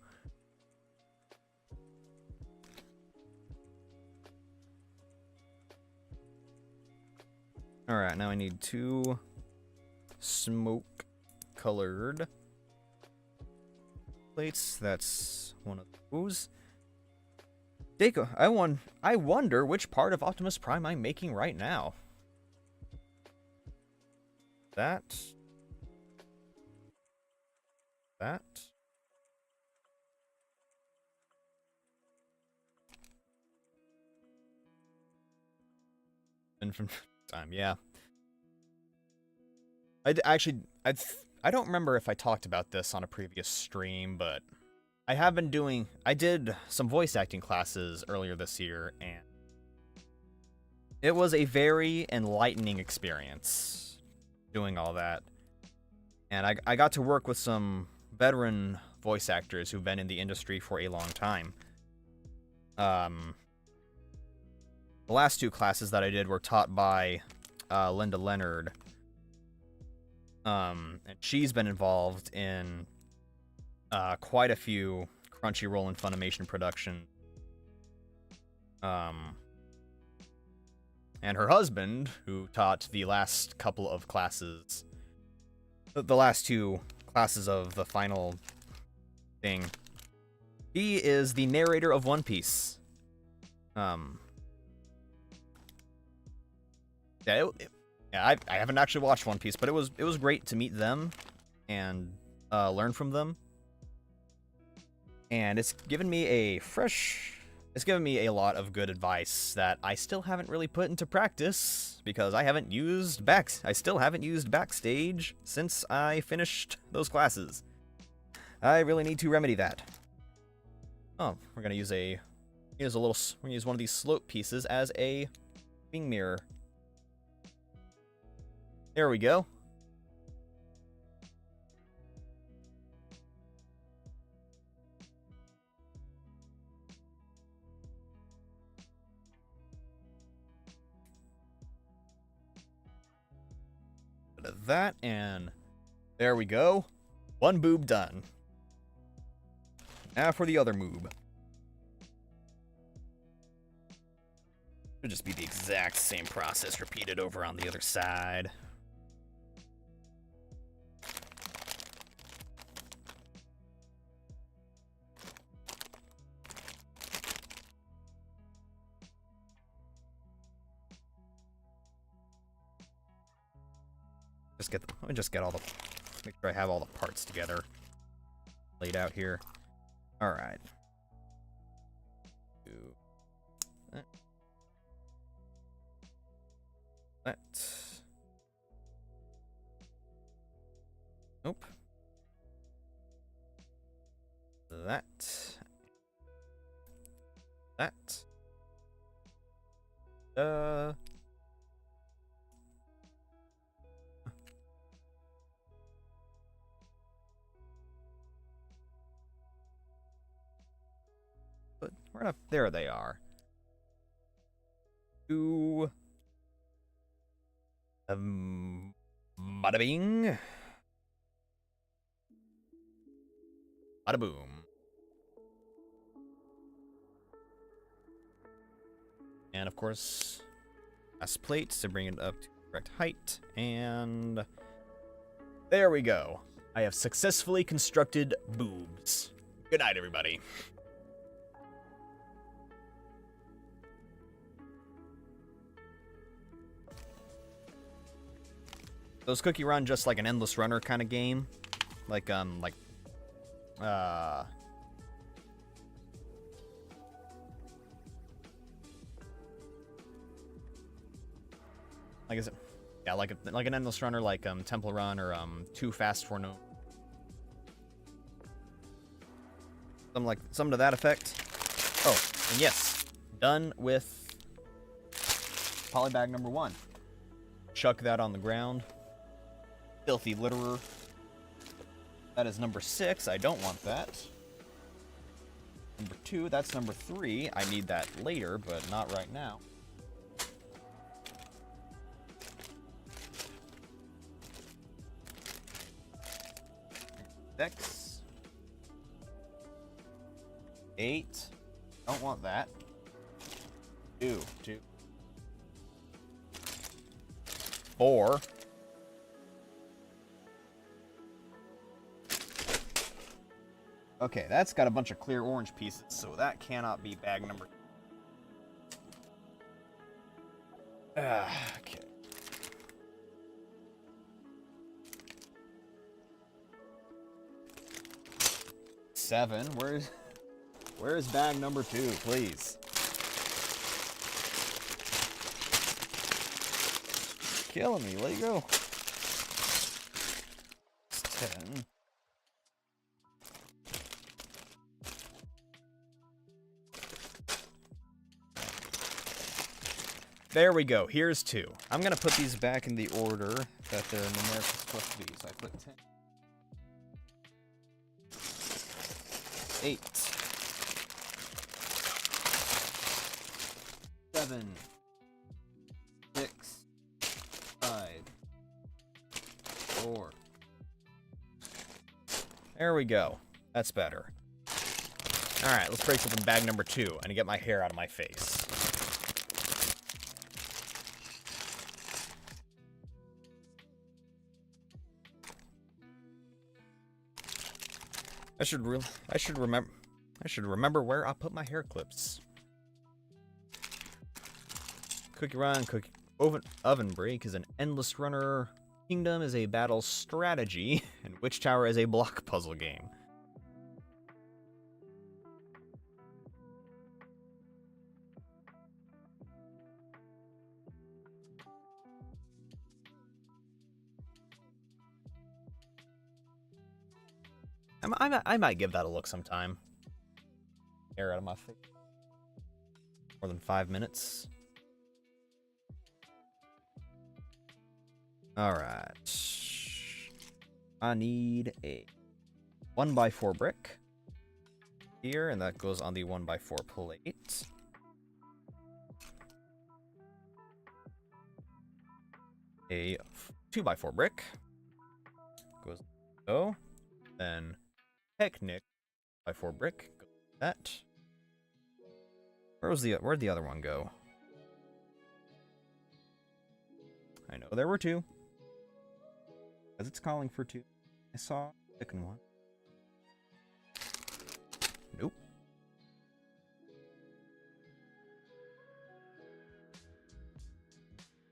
Alright, now I need 2 smoke-colored plates. That's one of those. Deco, I wonder which part of Optimus Prime I'm making right now. That. And from time, yeah. I don't remember if I talked about this on a previous stream, but I did some voice acting classes earlier this year, and it was a very enlightening experience doing all that. And I got to work with some veteran voice actors who've been in the industry for a long time. The last 2 classes that I did were taught by Linda Leonard. And she's been involved in quite a few Crunchyroll and Funimation production. And her husband, who taught the last couple of classes, the last two classes of the final thing, he is the narrator of One Piece. I haven't actually watched One Piece, but it was great to meet them and learn from them. And it's given me a lot of good advice that I still haven't really put into practice because I still haven't used Backstage since I finished those classes. I really need to remedy that. Oh, we're gonna use one of these slope pieces as a wing mirror. There we go. Bit of that, and there we go. One boob done. Now for the other moob. It'll just be the exact same process repeated over on the other side. Let me just get make sure I have all the parts together, laid out here. All right. That. Nope. That. But we're not. There they are. Bada bing. Bada boom. And of course, glass plates to bring it up to the correct height. And there we go. I have successfully constructed boobs. Good night, everybody. Those cookie run just like an endless runner kind of game, like is it? Yeah, like an endless runner, like Temple Run or Too Fast for No. Something to that effect. Oh, and yes, done with polybag number 1. Chuck that on the ground. Filthy litterer. That is number 6. I don't want that. Number 2. That's number 3. I need that later, but not right now. Six. 8. Don't want that. 2. 4. Okay, that's got a bunch of clear orange pieces, so that cannot be bag number. Okay. Seven. Where's bag number 2, please? Killing me. Let it go. It's 10. There we go. Here's 2. I'm going to put these back in the order that they're numerically supposed to be. So I put 10. 8. 7. 6. 5. 4. There we go. That's better. Alright, let's break open bag number 2 and get my hair out of my face. I should remember where I put my hair clips. Cookie run, oven break is an endless runner. Kingdom is a battle strategy, and Witch Tower is a block puzzle game. I might give that a look sometime. Hair out of my face. More than 5 minutes. Alright. I need a 1x4 brick here, and that goes on the 1x4 plate. A 2x4 brick goes so. Then Technic by 4 brick. Go with that. Where'd the other one go? I know there were 2. Because it's calling for 2. I saw a second one. Nope.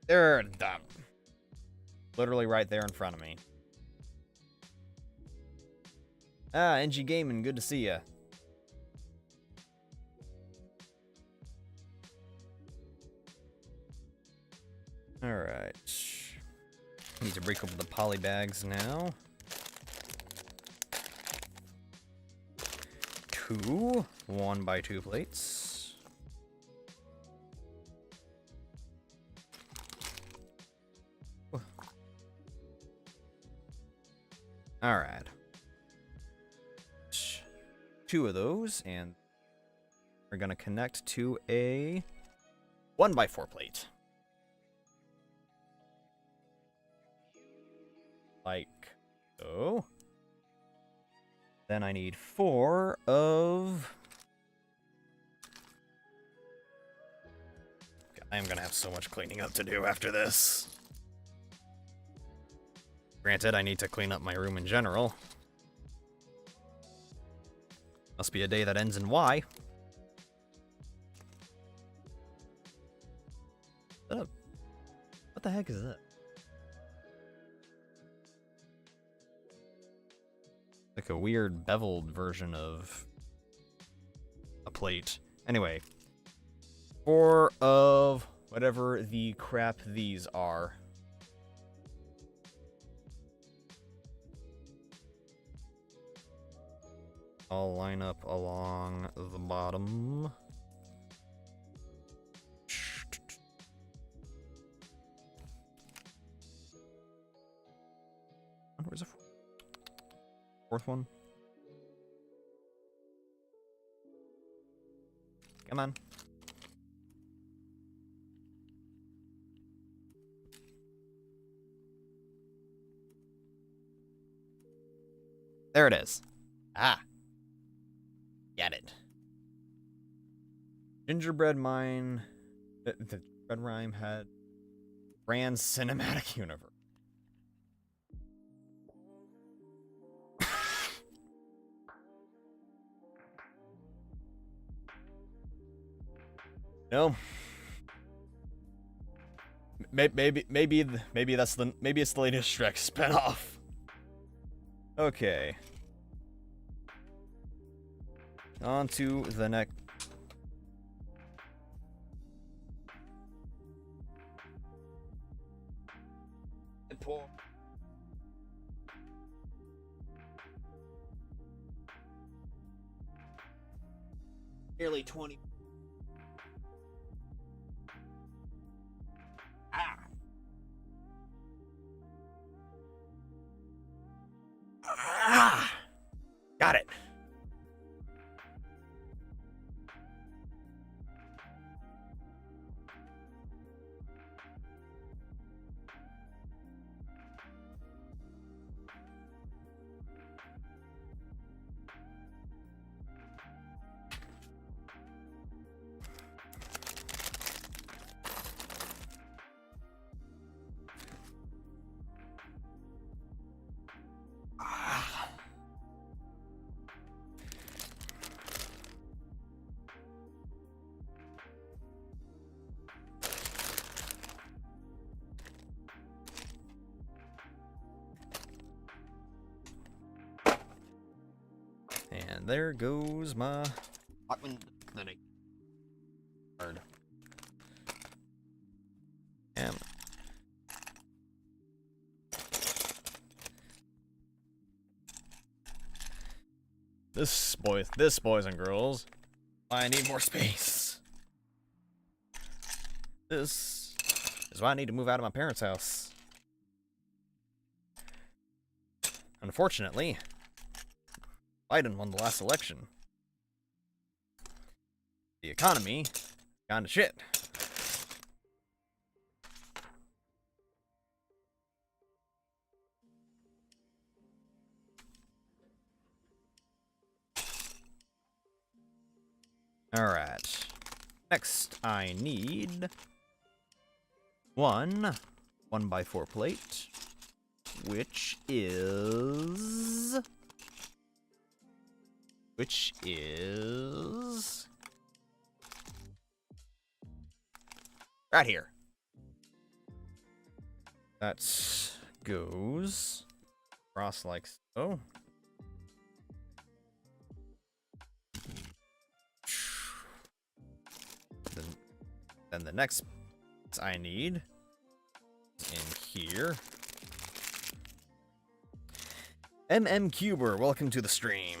There, that. Literally right there in front of me. Ah, NG Gaming, good to see ya. Alright. Need to break open the poly bags now. 2 1x2 plates. Alright. 2 of those, and we're gonna connect to a 1x4 plate. Like so. Then I need 4 of... I am gonna have so much cleaning up to do after this. Granted, I need to clean up my room in general. Must be a day that ends in Y. What the heck is that? Like a weird beveled version of a plate. Anyway. 4 of whatever the crap these are. I'll line up along the bottom. Where's the 4th one? Come on. There it is. Ah. Get it. Gingerbread Mine. The Red Rhyme had Brand Cinematic Universe. No. Maybe it's the latest Shrek spinoff. Okay. On to the next. Nearly 20. Ah. Ah. Got it. And there goes my card. Damn. This, boys and girls, I need more space. This is why I need to move out of my parents' house. Unfortunately, Biden won the last election. The economy gone to shit. Alright. Next, I need one 1x4 plate, which is right here. That goes across like so. Then the next I need in here. Cuber, welcome to the stream.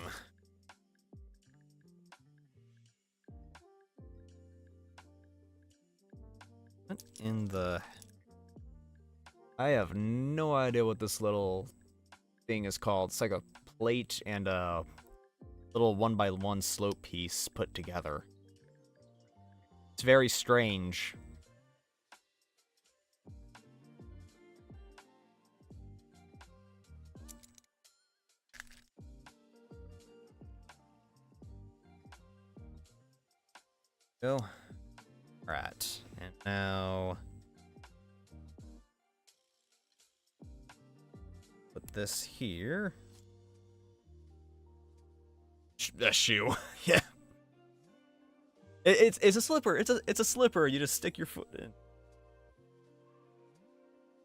What in the... I have no idea what this little thing is called. It's like a plate and a little 1x1 slope piece put together. It's very strange. Go. Right. And now put this here. A shoe. Yeah. It's a slipper. It's a slipper. You just stick your foot in.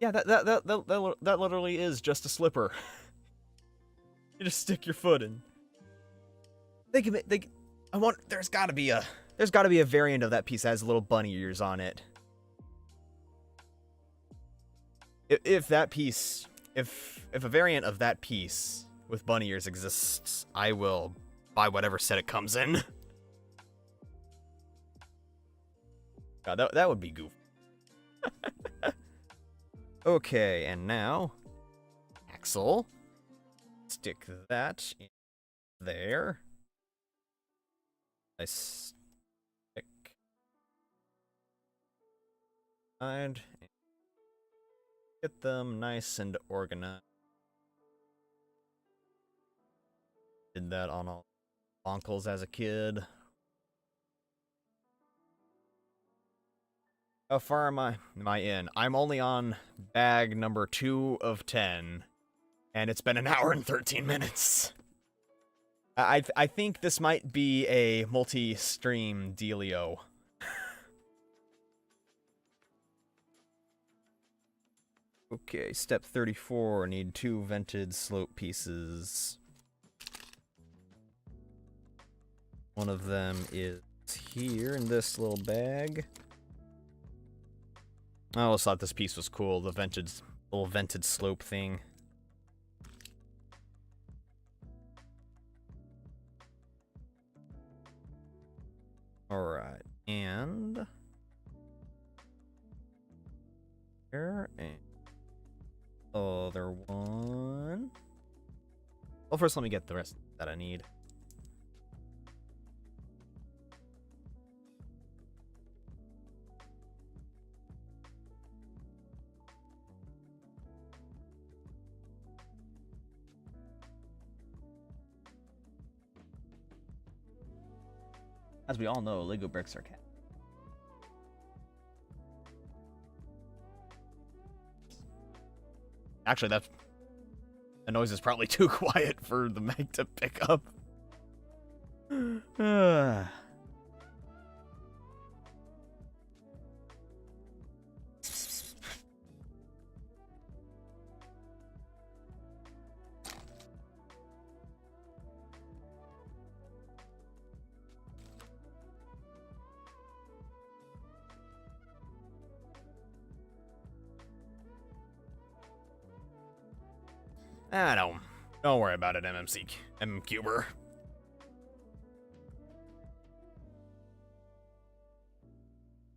Yeah, that literally is just a slipper. You just stick your foot in. There's gotta be a variant of that piece that has little bunny ears on it. If a variant of that piece with bunny ears exists, I will buy whatever set it comes in. God, that would be goofy. Okay, and now axle. Stick that in there. I stick and get them nice and organized. Did that on all uncles as a kid. How far am I in? I'm only on bag number 2 of 10, and it's been an hour and 13 minutes. I think this might be a multi-stream dealio. Okay, step 34, need 2 vented slope pieces. One of them is here in this little bag. I always thought this piece was cool, the little vented slope thing. Alright, and here, and other one. Well, first let me get the rest that I need. As we all know, Lego bricks are cat. Actually, that noise is probably too quiet for the mic to pick up. Don't worry about it, MMCuber.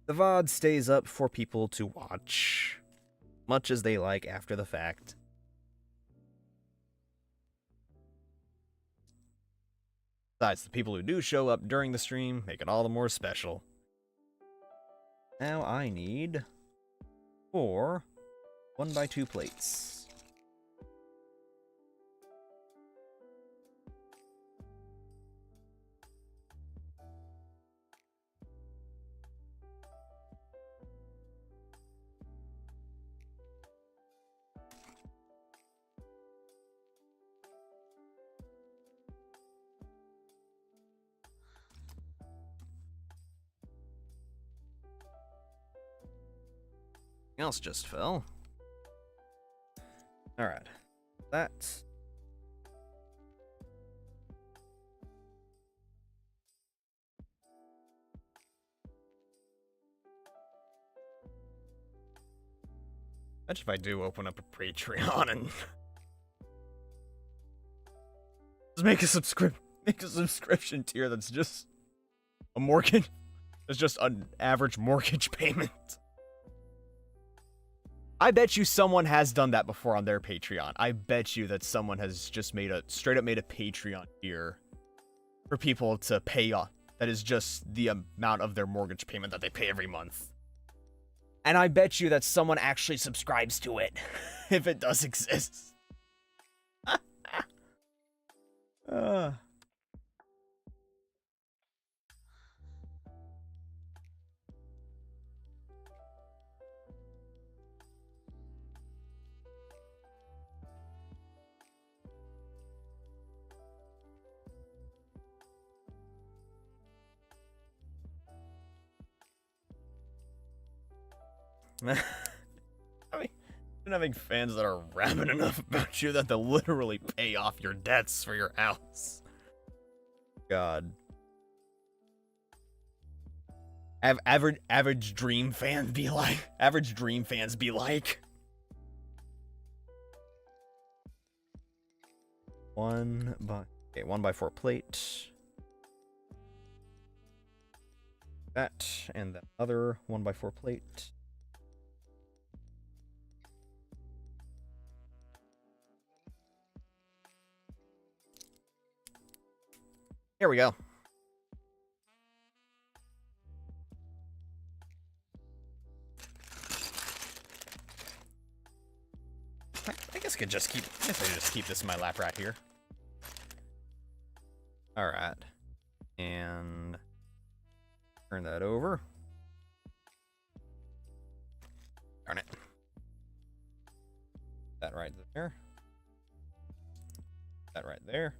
The VOD stays up for people to watch, much as they like after the fact. Besides, the people who do show up during the stream make it all the more special. Now I need 4 1x2 plates. Else just fell. Alright. That's... Imagine if I do open up a Patreon and... just make a subscription tier that's just... a mortgage... It's just an average mortgage payment. I bet you someone has done that before on their Patreon. I bet you that someone has just straight up made a Patreon here for people to pay off. That is just the amount of their mortgage payment that they pay every month. And I bet you that someone actually subscribes to it, if it does exist. I mean, having fans that are rabid enough about you that they'll literally pay off your debts for your house. God. Average Dream fans be like. Average Dream fans be like. 1x4 plate. That and the other 1x4 plate. Here we go. I guess I could just keep this in my lap right here. All right, and turn that over. Darn it. That right there. That right there.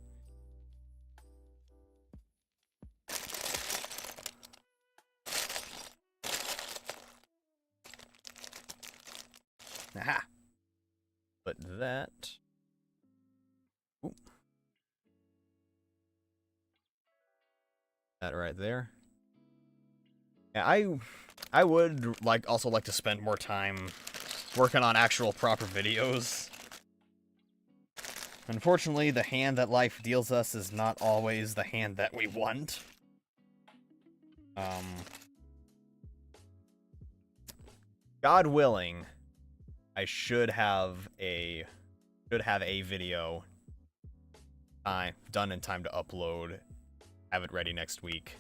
Aha. Put that. Ooh. That right there. Yeah, I would also like to spend more time working on actual proper videos. Unfortunately, the hand that life deals us is not always the hand that we want. God willing, I should have a video done in time to upload. Have it ready next week.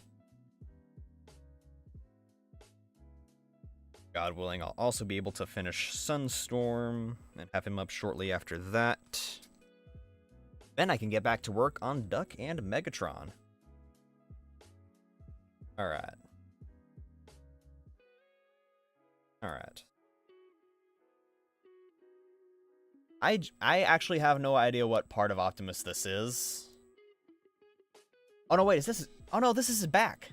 God willing, I'll also be able to finish Sunstorm and have him up shortly after that. Then I can get back to work on Duck and Megatron. Alright. Alright. I actually have no idea what part of Optimus this is. Oh no, wait, is this... Oh no, this is his back.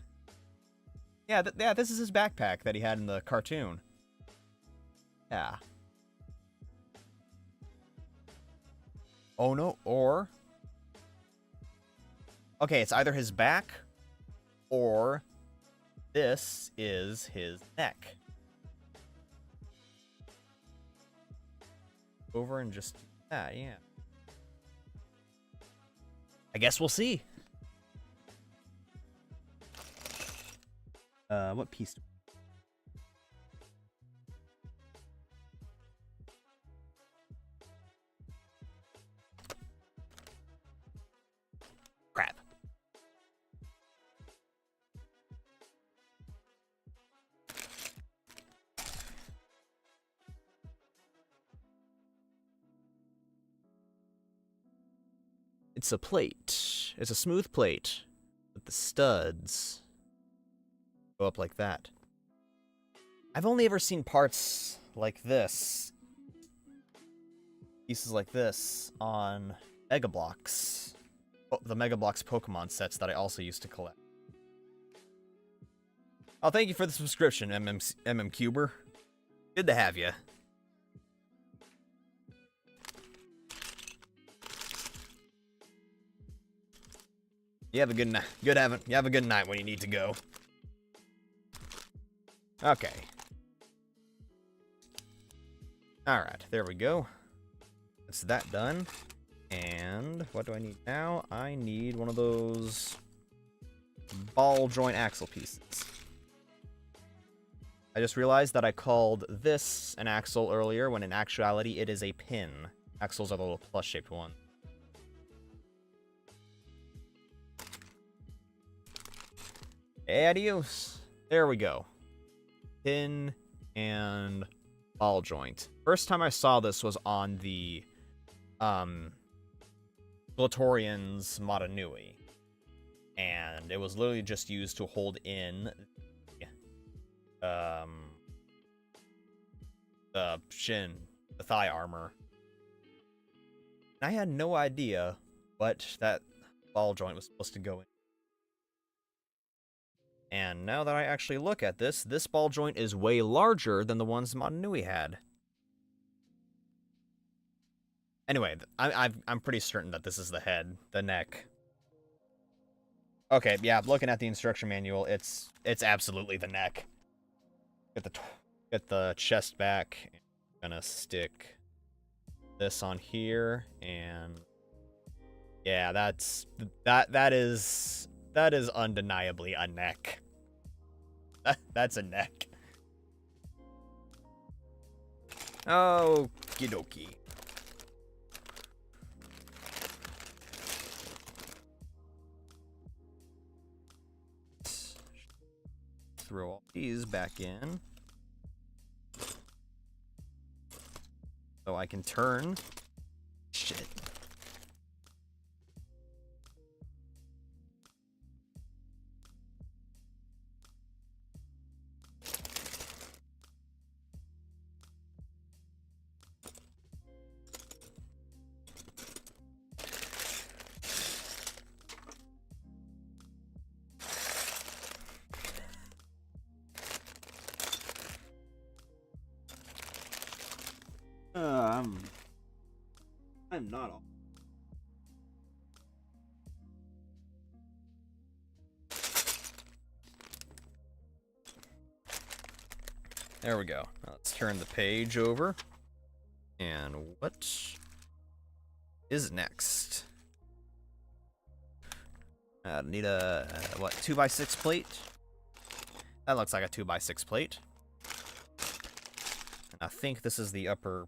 Yeah, this is his backpack that he had in the cartoon. Yeah. Oh no, or... Okay, it's either his back, or this is his neck. Over and just that, yeah. I guess we'll see. What piece? Crap. It's a plate. It's a smooth plate. But the studs go up like that. I've only ever seen parts like this. Pieces like this on Mega Bloks. Oh, the Mega Bloks Pokemon sets that I also used to collect. Oh, thank you for the subscription, MM Cuber. Good to have you. You have a good night. You have a good night when you need to go. Okay. Alright, there we go. That's that done. And what do I need now? I need one of those ball joint axle pieces. I just realized that I called this an axle earlier, when in actuality it is a pin. Axles are the little plus-shaped one. Adios. There we go. Pin and ball joint. First time I saw this was on the Glatorian's Matanui. And it was literally just used to hold in the shin, the thigh armor. I had no idea what that ball joint was supposed to go in. And now that I actually look at this, this ball joint is way larger than the ones Matanui had. Anyway, I'm pretty certain that this is the head, the neck. Okay, yeah, looking at the instruction manual, it's absolutely the neck. Get the chest back. I'm gonna stick this on here, and yeah, that is undeniably a neck. That's a neck. Okie dokie. Throw all these back in. So I can turn. Shit. I'm not all. There we go. Now let's turn the page over. And what is next? Need a, what, 2x6 plate? That looks like a 2x6 plate. And I think this is the upper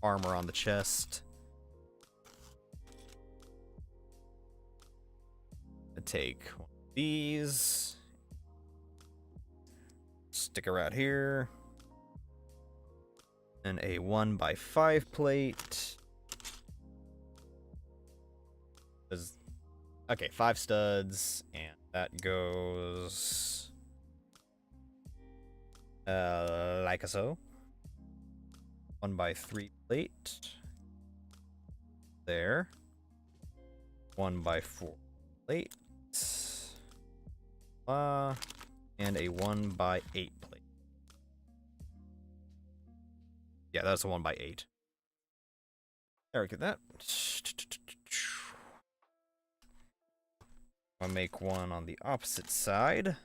armor on the chest. I take one of these. Stick around here. And a 1x5 plate. Okay, 5 studs, and that goes like so. 1x3 plate. There. 1x4 plate. And a 1x8 plate. Yeah, that's a 1x8. There we get that. I'll make one on the opposite side.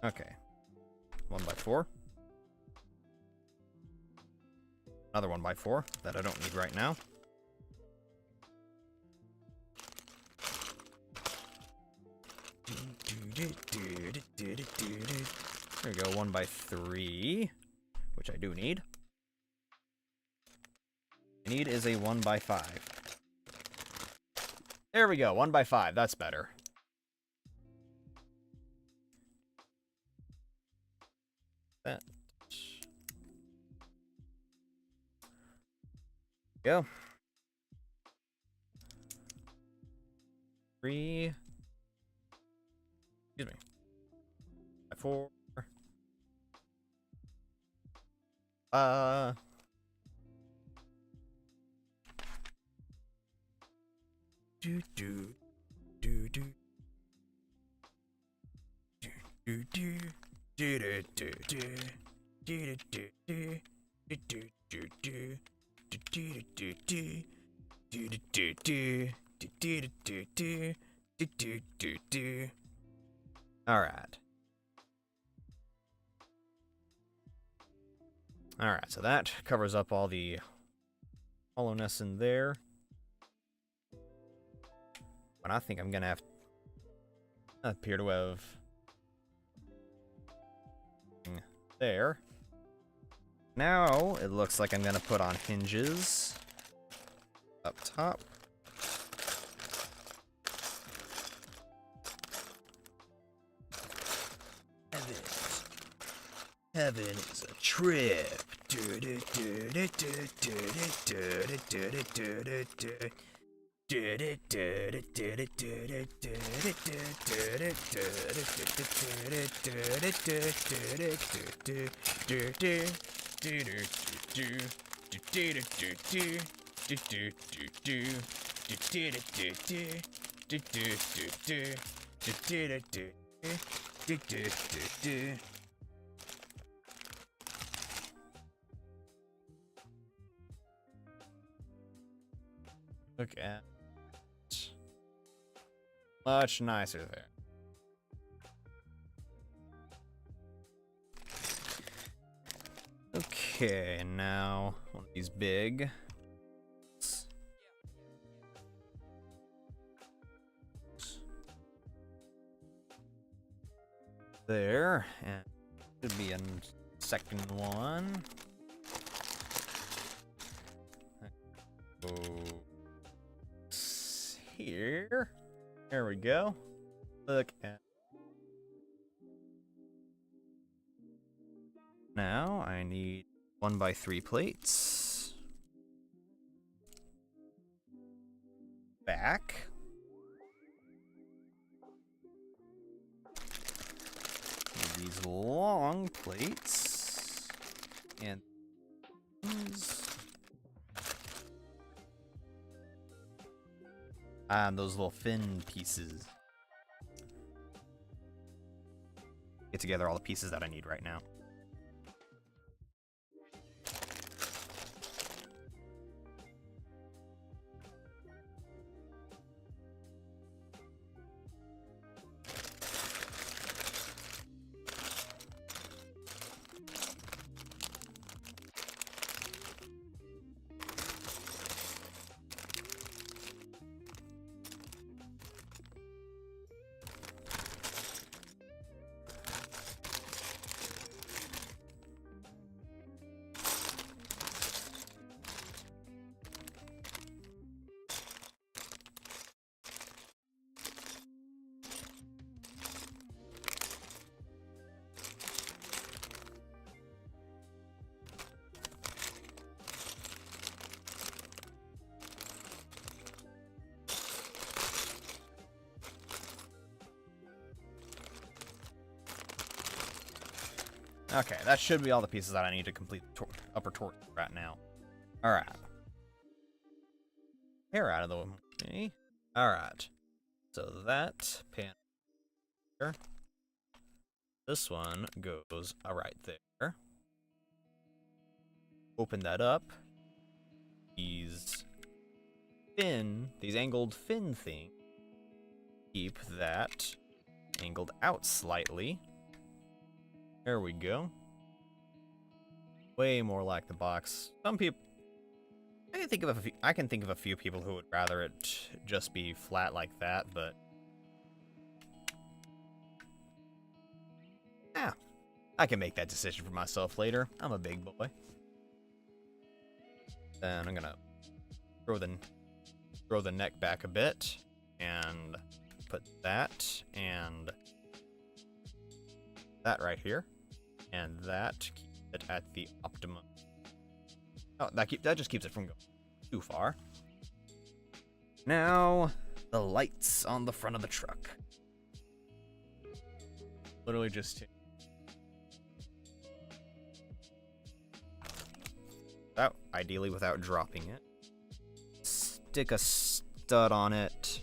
Okay. 1x4. Another 1x4 that I don't need right now. There we go, 1x3, which I do need. I need is a 1x5. There we go, 1x5, that's better. That. Go. 3. Excuse me. 4. Do do do do do do do do do do do do do. All right. All right, so that covers up all the hollowness in there. But I think I'm gonna have appear to have there. Now it looks like I'm gonna put on hinges up top. Heaven is a trip. Look at much nicer there. Okay, now one of these big. There, and should be a second one. Here. There we go. Look at. Now I need 1x3 plates. Back. Need these long plates. And these. Those little fin pieces. Get together all the pieces that I need right now. Okay, that should be all the pieces that I need to complete the upper torso right now. Alright. Hair out of the way. Alright. So that pan here. This one goes right there. Open that up. These angled fin things. Keep that angled out slightly. There we go. Way more like the box. Some people, I can think of a few people who would rather it just be flat like that, but yeah, I can make that decision for myself later. I'm a big boy. Then I'm gonna throw the neck back a bit and put that and that right here, and that keep it at the optimum. Oh, that just keeps it from going too far. Now the lights on the front of the truck. Literally just ideally without dropping it. Stick a stud on it.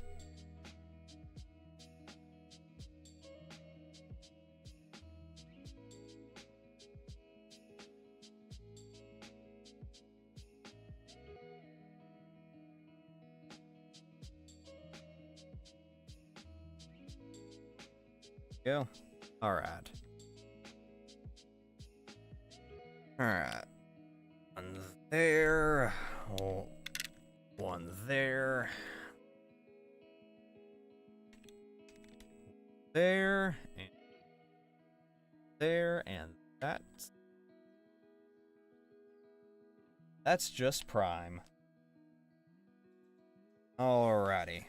Go. Alright. Alright. One there. Oh, one there. There. And there. And that's just prime. Alrighty.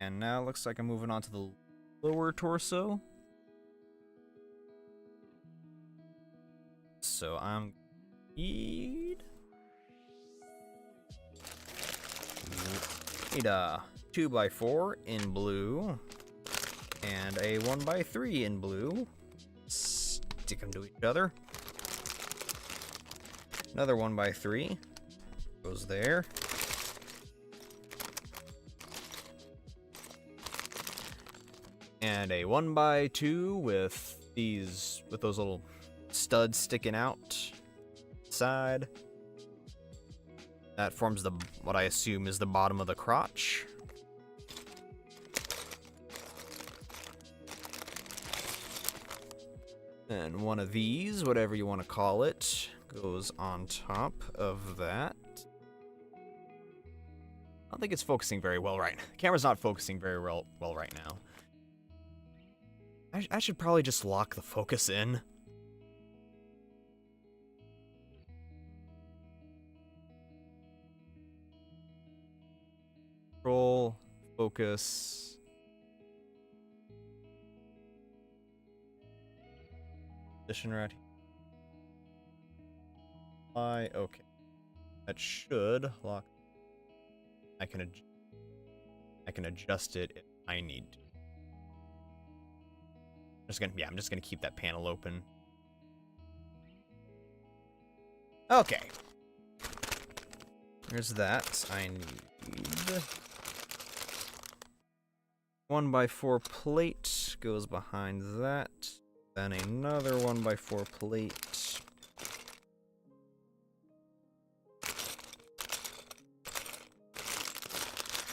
And now it looks like I'm moving on to the lower torso. So I'm need a 2x4 in blue and a 1x3 in blue. Stick them to each other. Another 1x3 goes there. And a 1x2 with those little studs sticking out side. That forms what I assume is the bottom of the crotch. And one of these, whatever you want to call it, goes on top of that. I don't think it's focusing very well right now. The camera's not focusing very well right now. I should probably just lock the focus in. Control, focus. Position right here. Okay. That should lock. I can adjust it if I need to. I'm just gonna keep that panel open. Okay. There's that. I need 1x4 plate goes behind that. Then another 1x4 plate.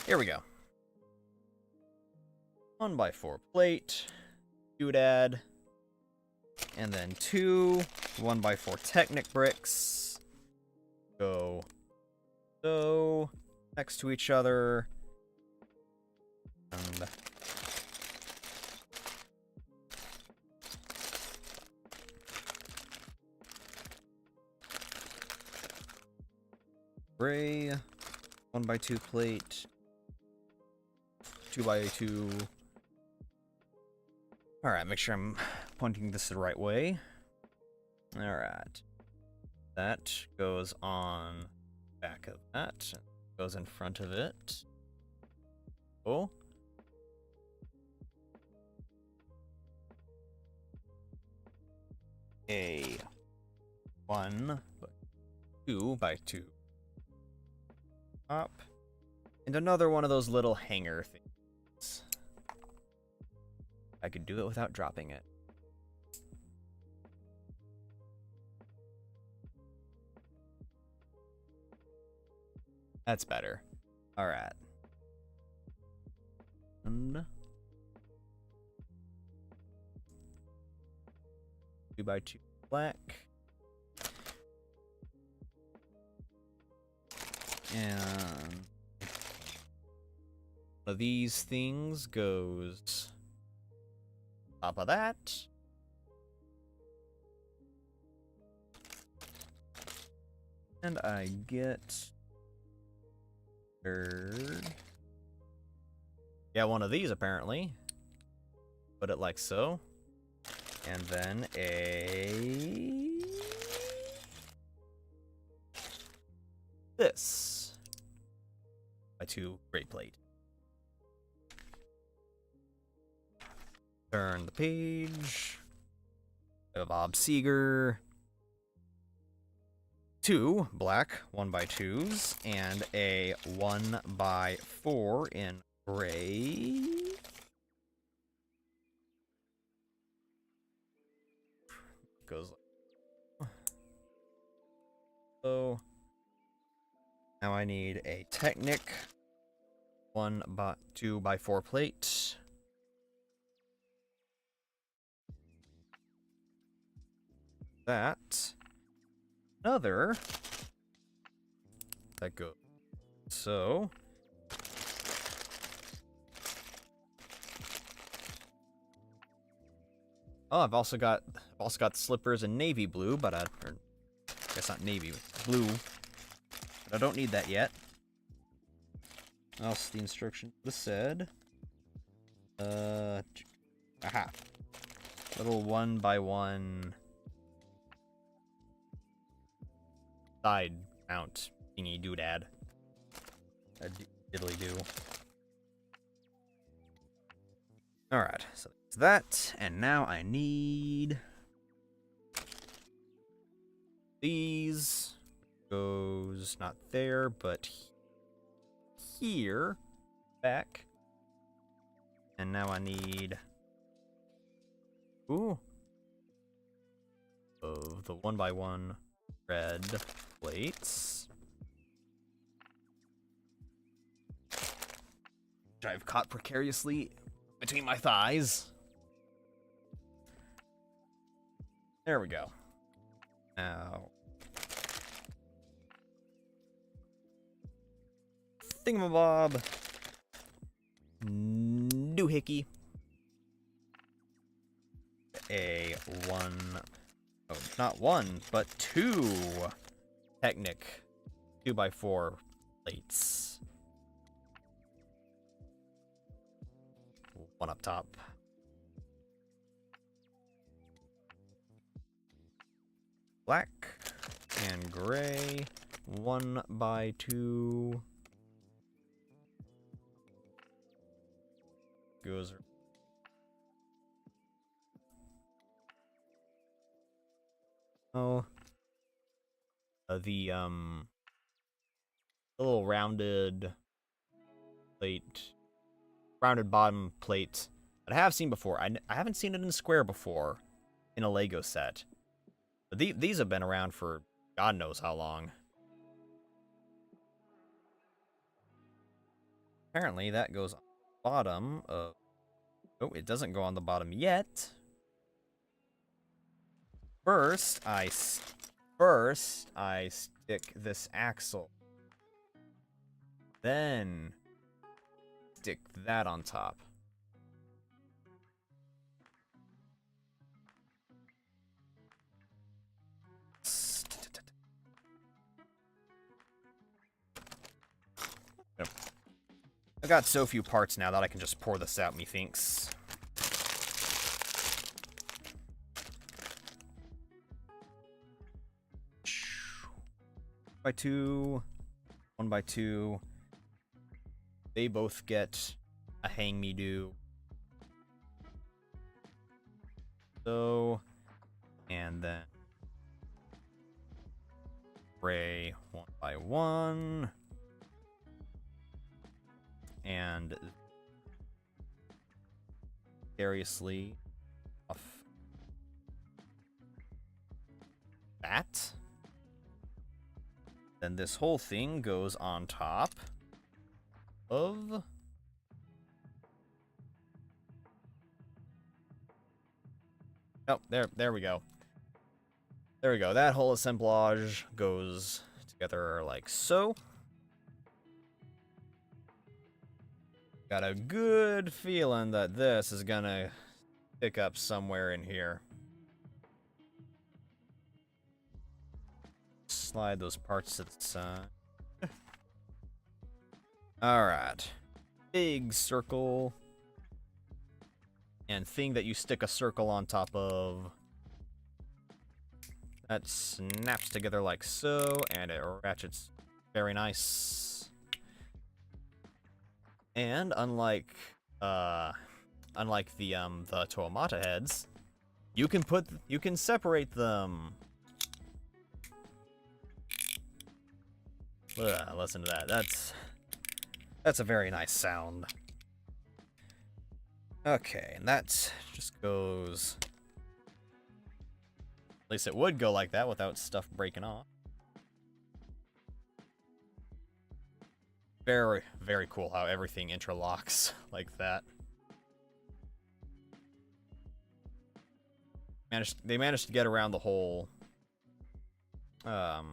Here we go. 1x4 plate. Doodad, and then two 1x4 Technic bricks go so next to each other, and gray 1x2 plate, 2x2. Alright, make sure I'm pointing this the right way. Alright. That goes on back of that. Goes in front of it. Oh. A 2x2 up. And another one of those little hanger things. I could do it without dropping it. That's better. Alright. And 2x2 black. And one of these things goes top of that. And I get third. Yeah, one of these apparently. Put it like so. And then this. My 2 gray plate. Turn the page. We have Bob Seeger. 2 black 1x2s and a 1x4 in gray. Goes like so. Now I need a Technic 2x4 plate. That. Another. That goes. So. Oh, I've also got slippers in navy blue, but or I guess not navy, blue. But I don't need that yet. Else the instruction said. Aha. Little 1x1 side mount thingy doodad. A diddly do. Alright, so that's that, and now I need these. Goes not there, but here, back. And now I need of the 1x1 red plates. Which I've caught precariously between my thighs. There we go. Now, thingamabob, doohickey, a not one, but 2 Technic 2x4 plates. One up top. Black and gray, 1x2. Goes. Oh. The little rounded plate, rounded bottom plate that I have seen before. I haven't seen it in square before in a Lego set. But these have been around for God knows how long. Apparently that goes on the bottom of... Oh, it doesn't go on the bottom yet. First, I stick this axle. Then stick that on top. I've got so few parts now that I can just pour this out, methinks. By 2, 1x2. They both get a hang me do. So, and then gray 1x1. And seriously off that. Then this whole thing goes on top of oh, there we go. There we go. That whole assemblage goes together like so. Got a good feeling that this is gonna pick up somewhere in here. Slide those parts to the side. Alright. Big circle. And thing that you stick a circle on top of. That snaps together like so, and it ratchets very nice. And unlike the Toamata heads, you can separate them. Listen to that. That's a very nice sound. Okay, and that just goes. At least it would go like that without stuff breaking off. Very, very cool how everything interlocks like that. They managed to get around the whole the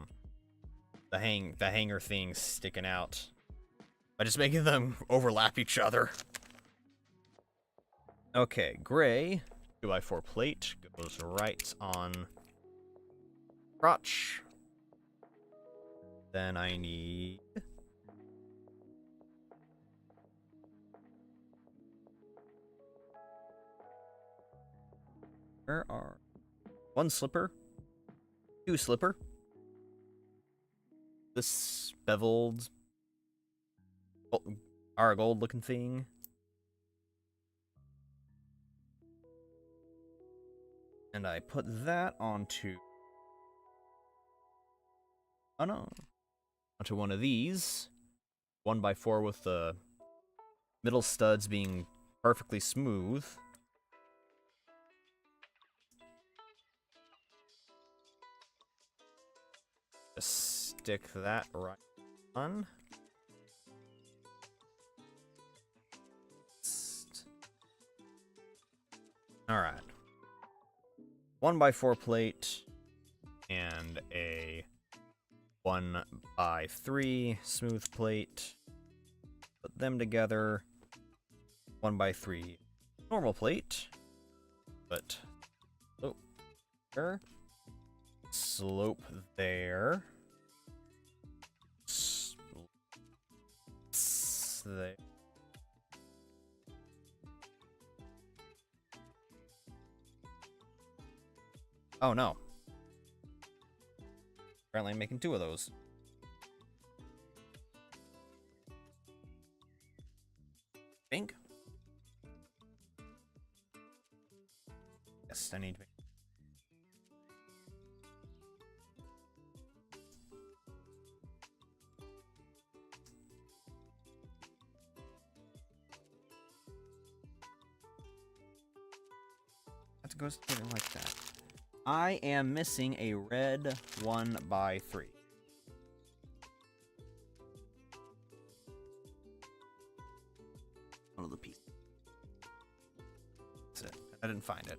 hanger things sticking out by just making them overlap each other. Okay, gray 2x4 plate goes right on crotch. Then I need where are one slipper, two slipper, this beveled gold looking thing. And I put that onto onto one of these 1x4 with the middle studs being perfectly smooth. Just stick that right on. Alright. 1x4 plate and a 1x3 smooth plate. Put them together. 1x3 normal plate. But slope there. Slope there. There. Oh no. Apparently I'm making two of those. Think? Yes, I need to. That goes together like that. I am missing a red 1x3. One of the pieces. That's it. I didn't find it.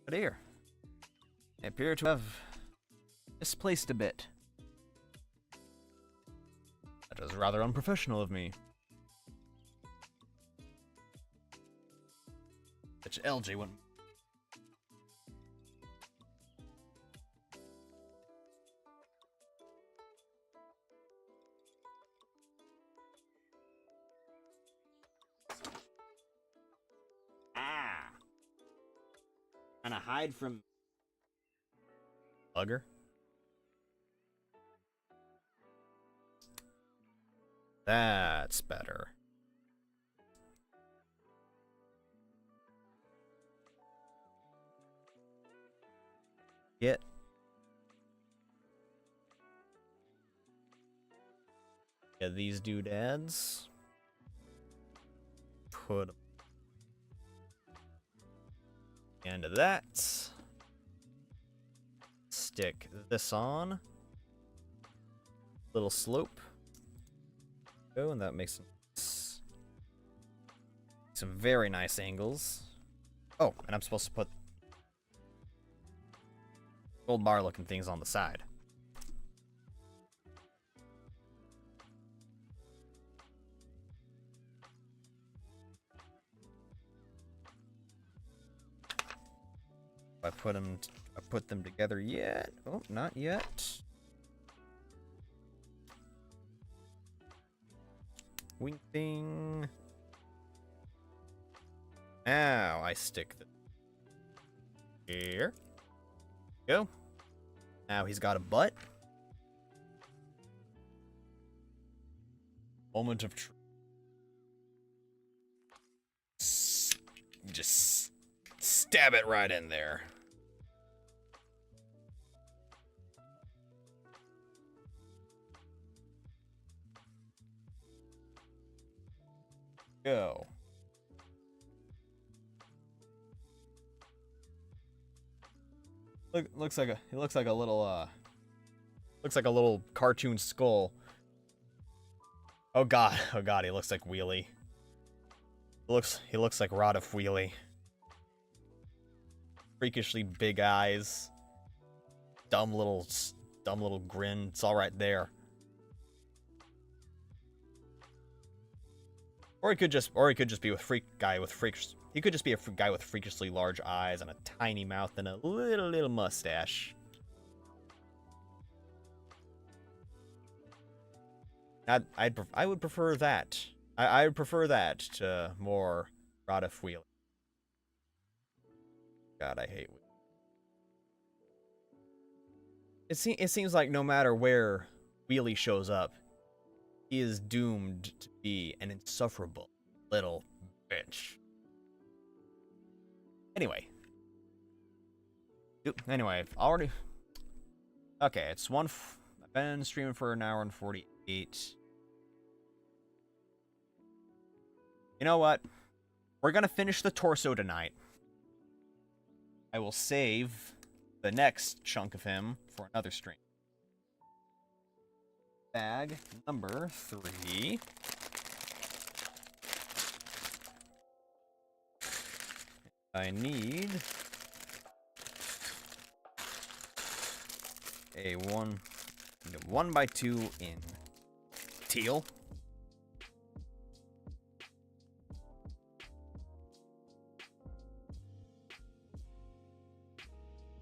But here, I appear to have misplaced a bit. That is rather unprofessional of me. Which LJ wouldn't. Trying to hide from bugger. That's better. Get Get these doodads. Put them into that. Stick this on. Little slope. Go, and that makes some very nice angles. Oh, and I'm supposed to put gold bar looking things on the side. I put them together yet? Oh, not yet. Wing thing. Now I stick them here. Go. Now he's got a butt. Moment of truth. Just stab it right in there. Go. Looks like a little cartoon skull. Oh god, he looks like Wheelie. He looks like Rod of Wheelie. Freakishly big eyes. Dumb little grin. It's all right there. Or he could just be a guy with freakishly large eyes and a tiny mouth and a little mustache. I would prefer that. I would prefer that to more Rod of Wheelie. God, I hate Wheelie. It seems like no matter where Wheelie shows up, he is doomed to be an insufferable little bitch. Anyway, I've already. Okay, it's I've been streaming for an hour and 48. You know what? We're gonna finish the torso tonight. I will save the next chunk of him for another stream. Bag number 3. I need a 1x2 in teal.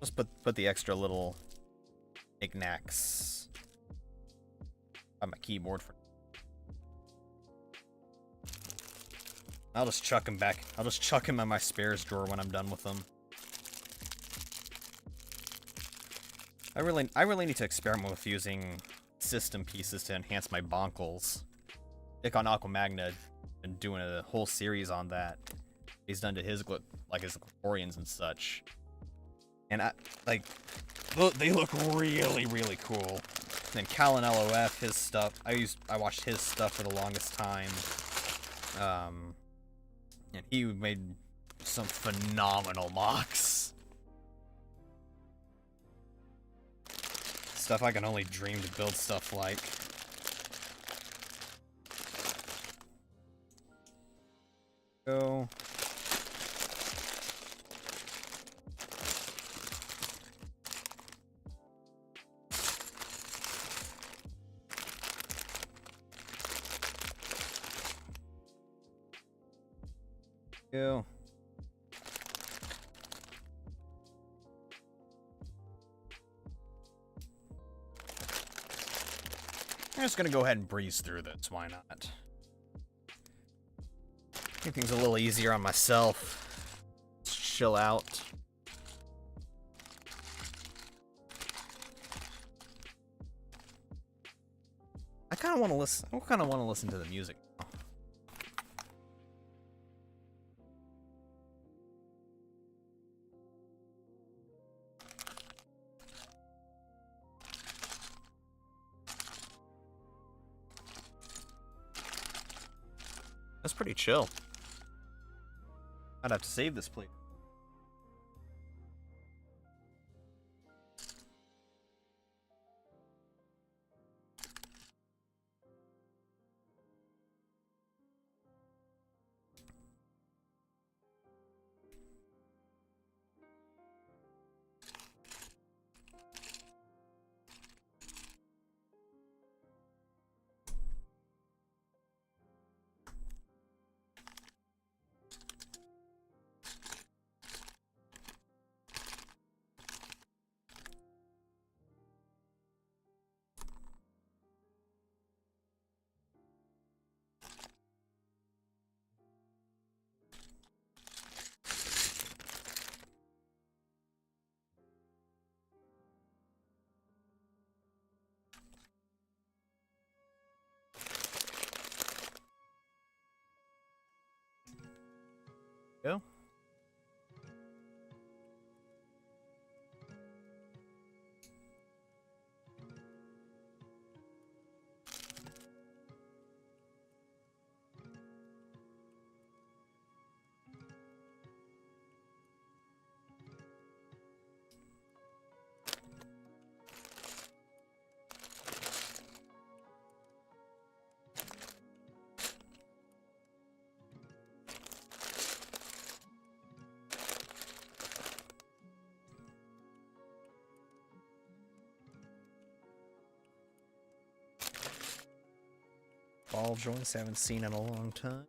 Just put the extra little knickknacks on my keyboard for. I'll just chuck him back. I'll just chuck him in my spares drawer when I'm done with them. I really need to experiment with using system pieces to enhance my bonkles. Nick on Aquamagna and doing a whole series on that. He's done to his Glorians and such. And they look really cool. And Callan LOF, his stuff. I watched his stuff for the longest time. And he made some phenomenal mocks. Stuff I can only dream to build stuff like. Go. Go. I'm just gonna go ahead and breeze through this, why not? Make things a little easier on myself. Just chill out. I kinda wanna listen to the music. pretty chill. I'd have to save this plate. Go. Ball joints I haven't seen in a long time.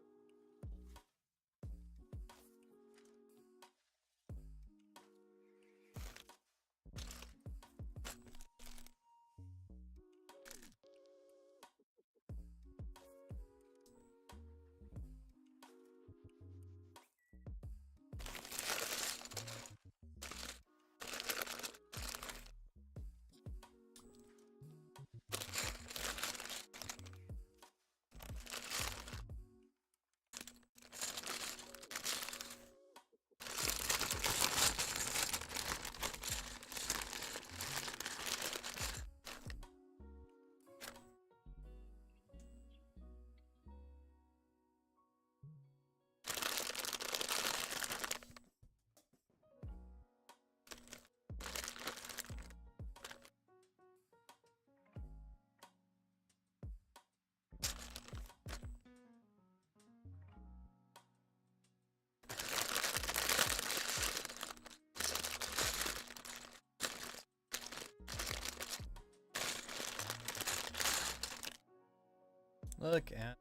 Look at...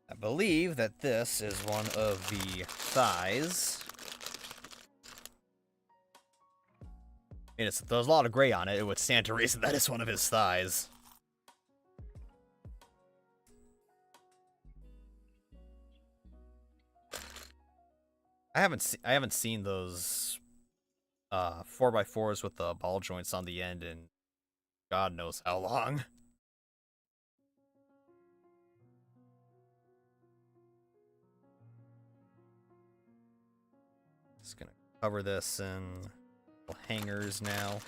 I believe that this is one of the thighs. I mean, there's a lot of gray on it. It would stand to reason that is one of his thighs. I haven't seen those 4x4s with the ball joints on the end in God knows how long. Just gonna cover this in hangers now.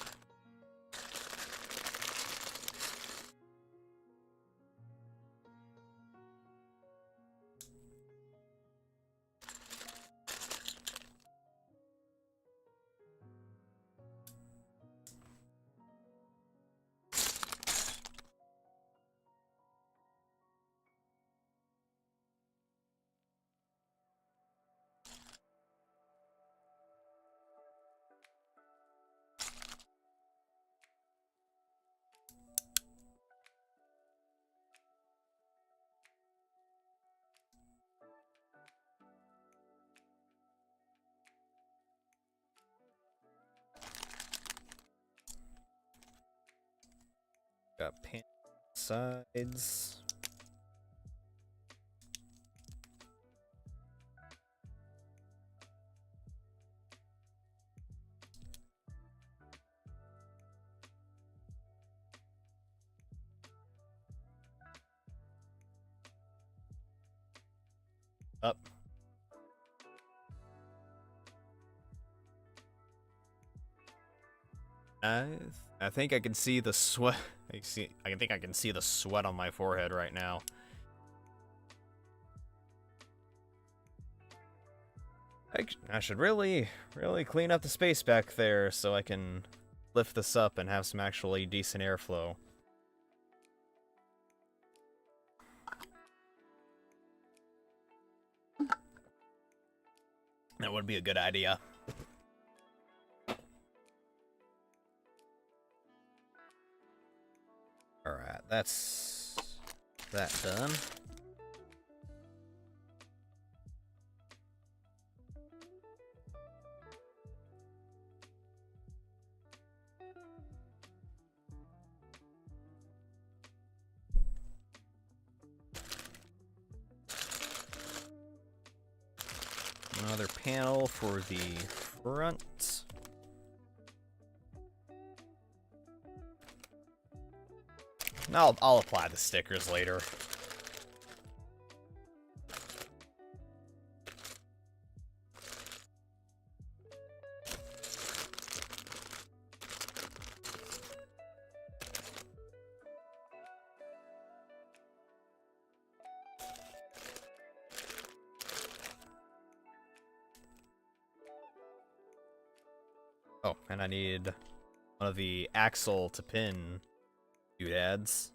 Got pant sides. Up. I I think I can see the sweat. I think I can see the sweat on my forehead right now. I should really clean up the space back there so I can lift this up and have some actually decent airflow. That would be a good idea. Alright, that's that done. Another panel for the front. I'll apply the stickers later. Oh, and I need one of the axle to pin doodads.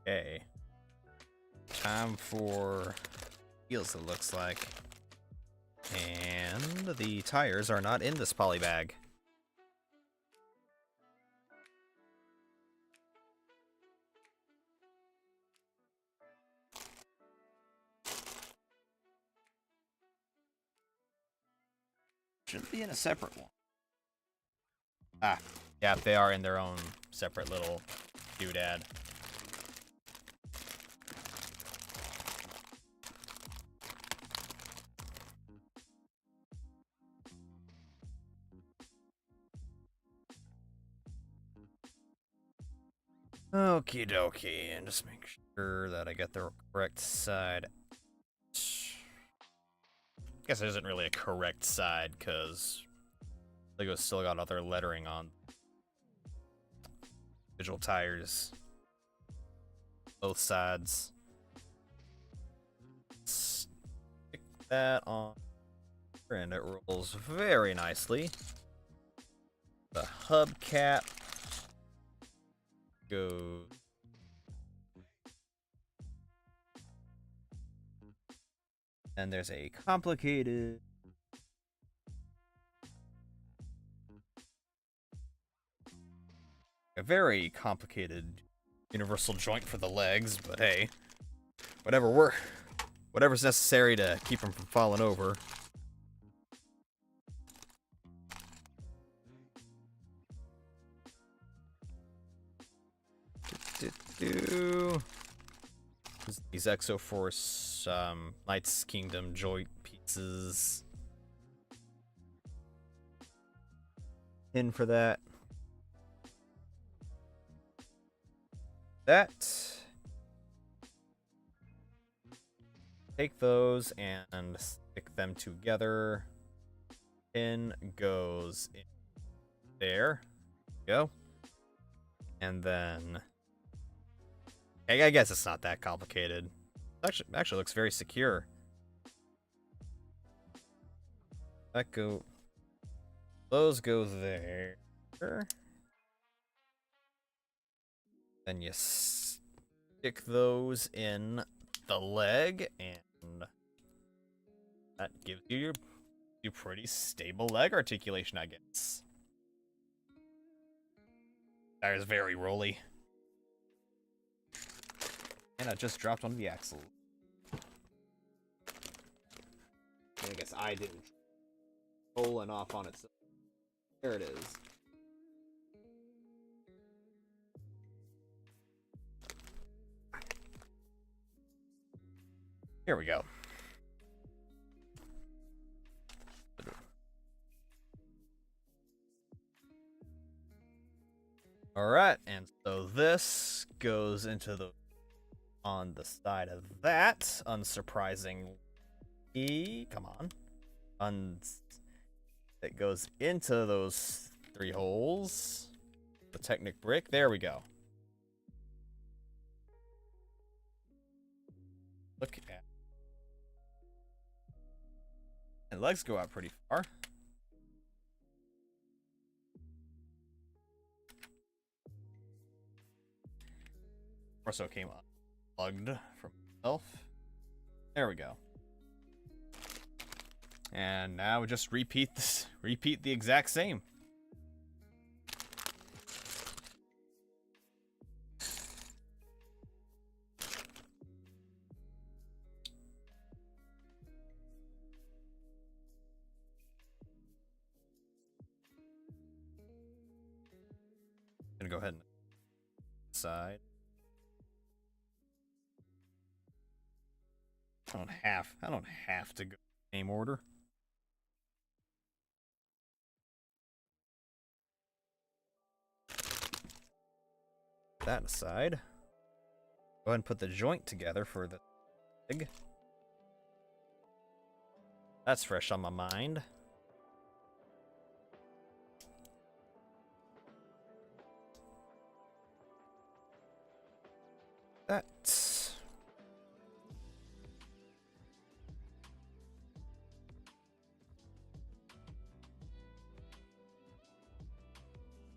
Okay. Time for wheels, it looks like. And the tires are not in this poly bag. Should be in a separate one. Ah, yeah, they are in their own separate little doodad. Okie dokie, and just make sure that I get the correct side. I guess there isn't really a correct side, because Lego's still got other lettering on individual tires. Both sides. Stick that on, and it rolls very nicely. The hubcap goes. And there's a very complicated universal joint for the legs, but hey, whatever's necessary to keep them from falling over. These Exoforce Knights Kingdom joint pieces. In for that. Take those and stick them together. In goes in there. Go. And then I guess it's not that complicated. Actually looks very secure. Those go there. Then you stick those in the leg, and that gives you your pretty stable leg articulation, I guess. That is very rolly. And I just dropped onto the axle. I guess I didn't. Rolling off on itself. There it is. Here we go. Alright, and so this goes into the on the side of that, unsurprisingly. Come on. It goes into those 3 holes. The Technic brick. There we go. Look at. And legs go out pretty far. Torso came unplugged from itself. There we go. And now we just repeat the exact same. Gonna go ahead and side. I don't have to go same order. That aside, go ahead and put the joint together for the leg. That's fresh on my mind. That's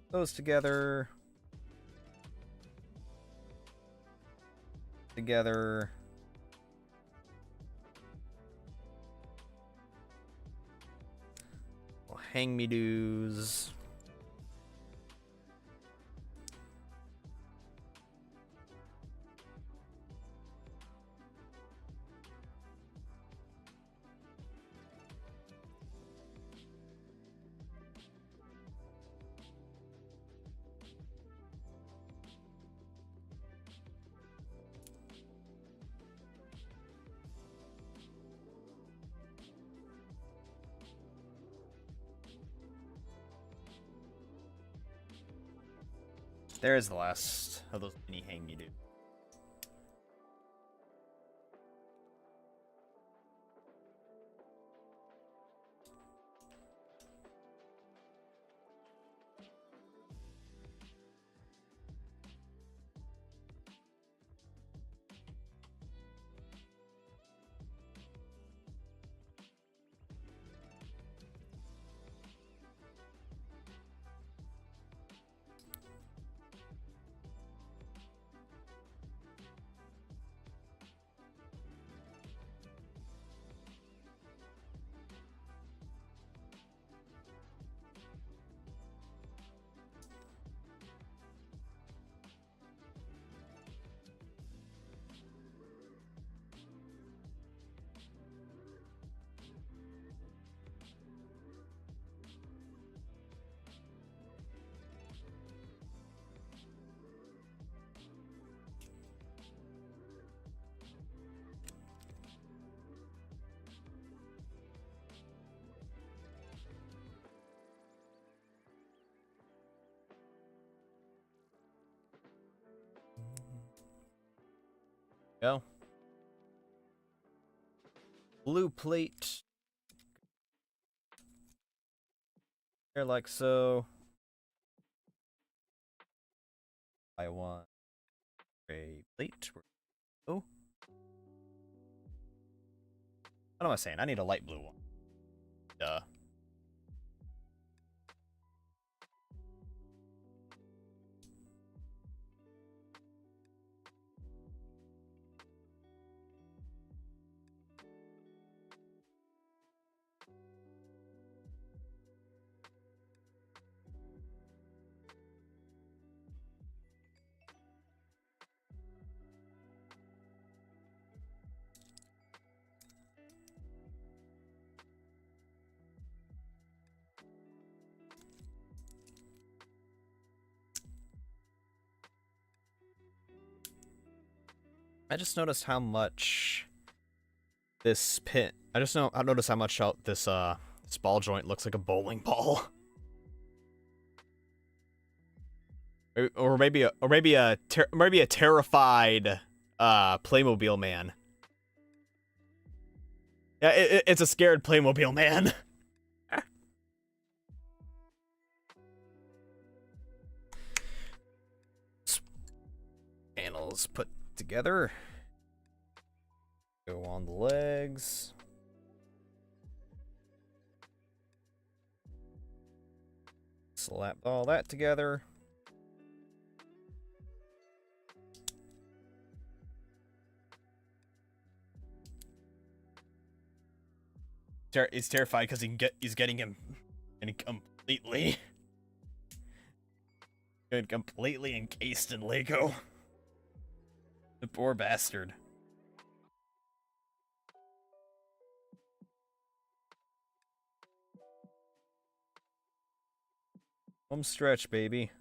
those together. Well, hang me doos. There's the last of those mini hang me do. Go. Blue plate. Here like so. I want a plate. Oh. What am I saying? I need a light blue one. Duh. I just noticed how much this pin. I noticed how much this this ball joint looks like a bowling ball. Or maybe a terrified Playmobil man. Yeah, it's a scared Playmobil man. Panels put together. Go on the legs. Slap all that together. He's terrified because he's getting him completely encased in Lego. The poor bastard. Home stretch, baby.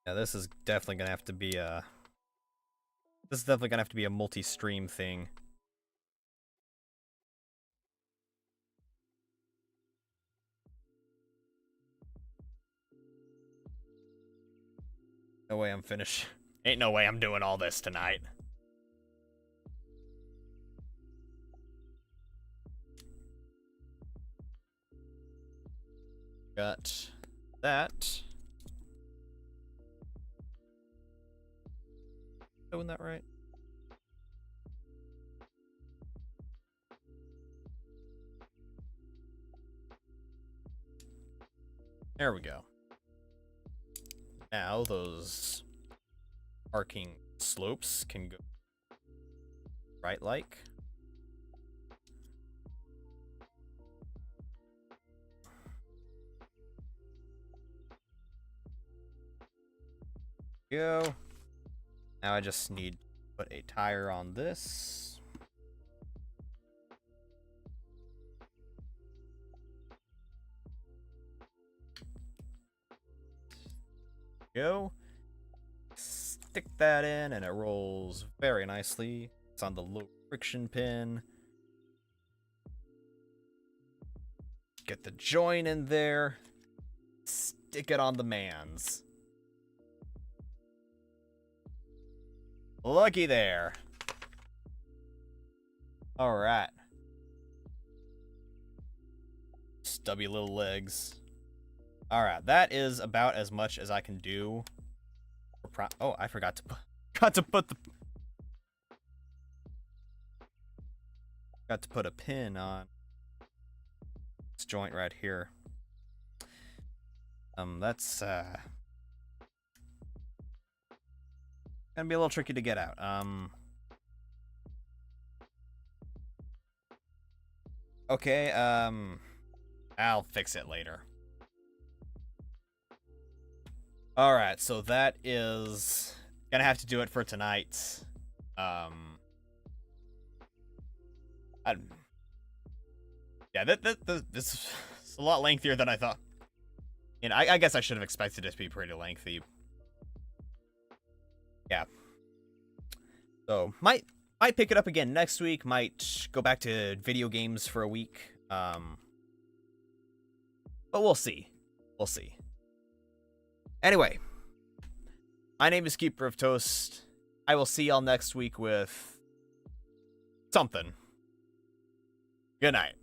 Yeah, this is definitely gonna have to be a. This is definitely gonna have to be a multi-stream thing. No way I'm finished. Ain't no way I'm doing all this tonight. Got that. Doing that right? There we go. Now those arcing slopes can go right like. Go. Now I just need to put a tire on this. Go. Stick that in and it rolls very nicely. It's on the low friction pin. Get the joint in there. Stick it on the mans. Looky there. Alright. Stubby little legs. Alright, that is about as much as I can do. Oh, I forgot to put a pin on this joint right here. That's gonna be a little tricky to get out. Okay, I'll fix it later. Alright, so that is gonna have to do it for tonight. Yeah, this is a lot lengthier than I thought. And I guess I should have expected it to be pretty lengthy. Yeah. So, might pick it up again next week. Might go back to video games for a week. But we'll see. We'll see. Anyway, my name is Keeper of Toast. I will see y'all next week with something. Good night.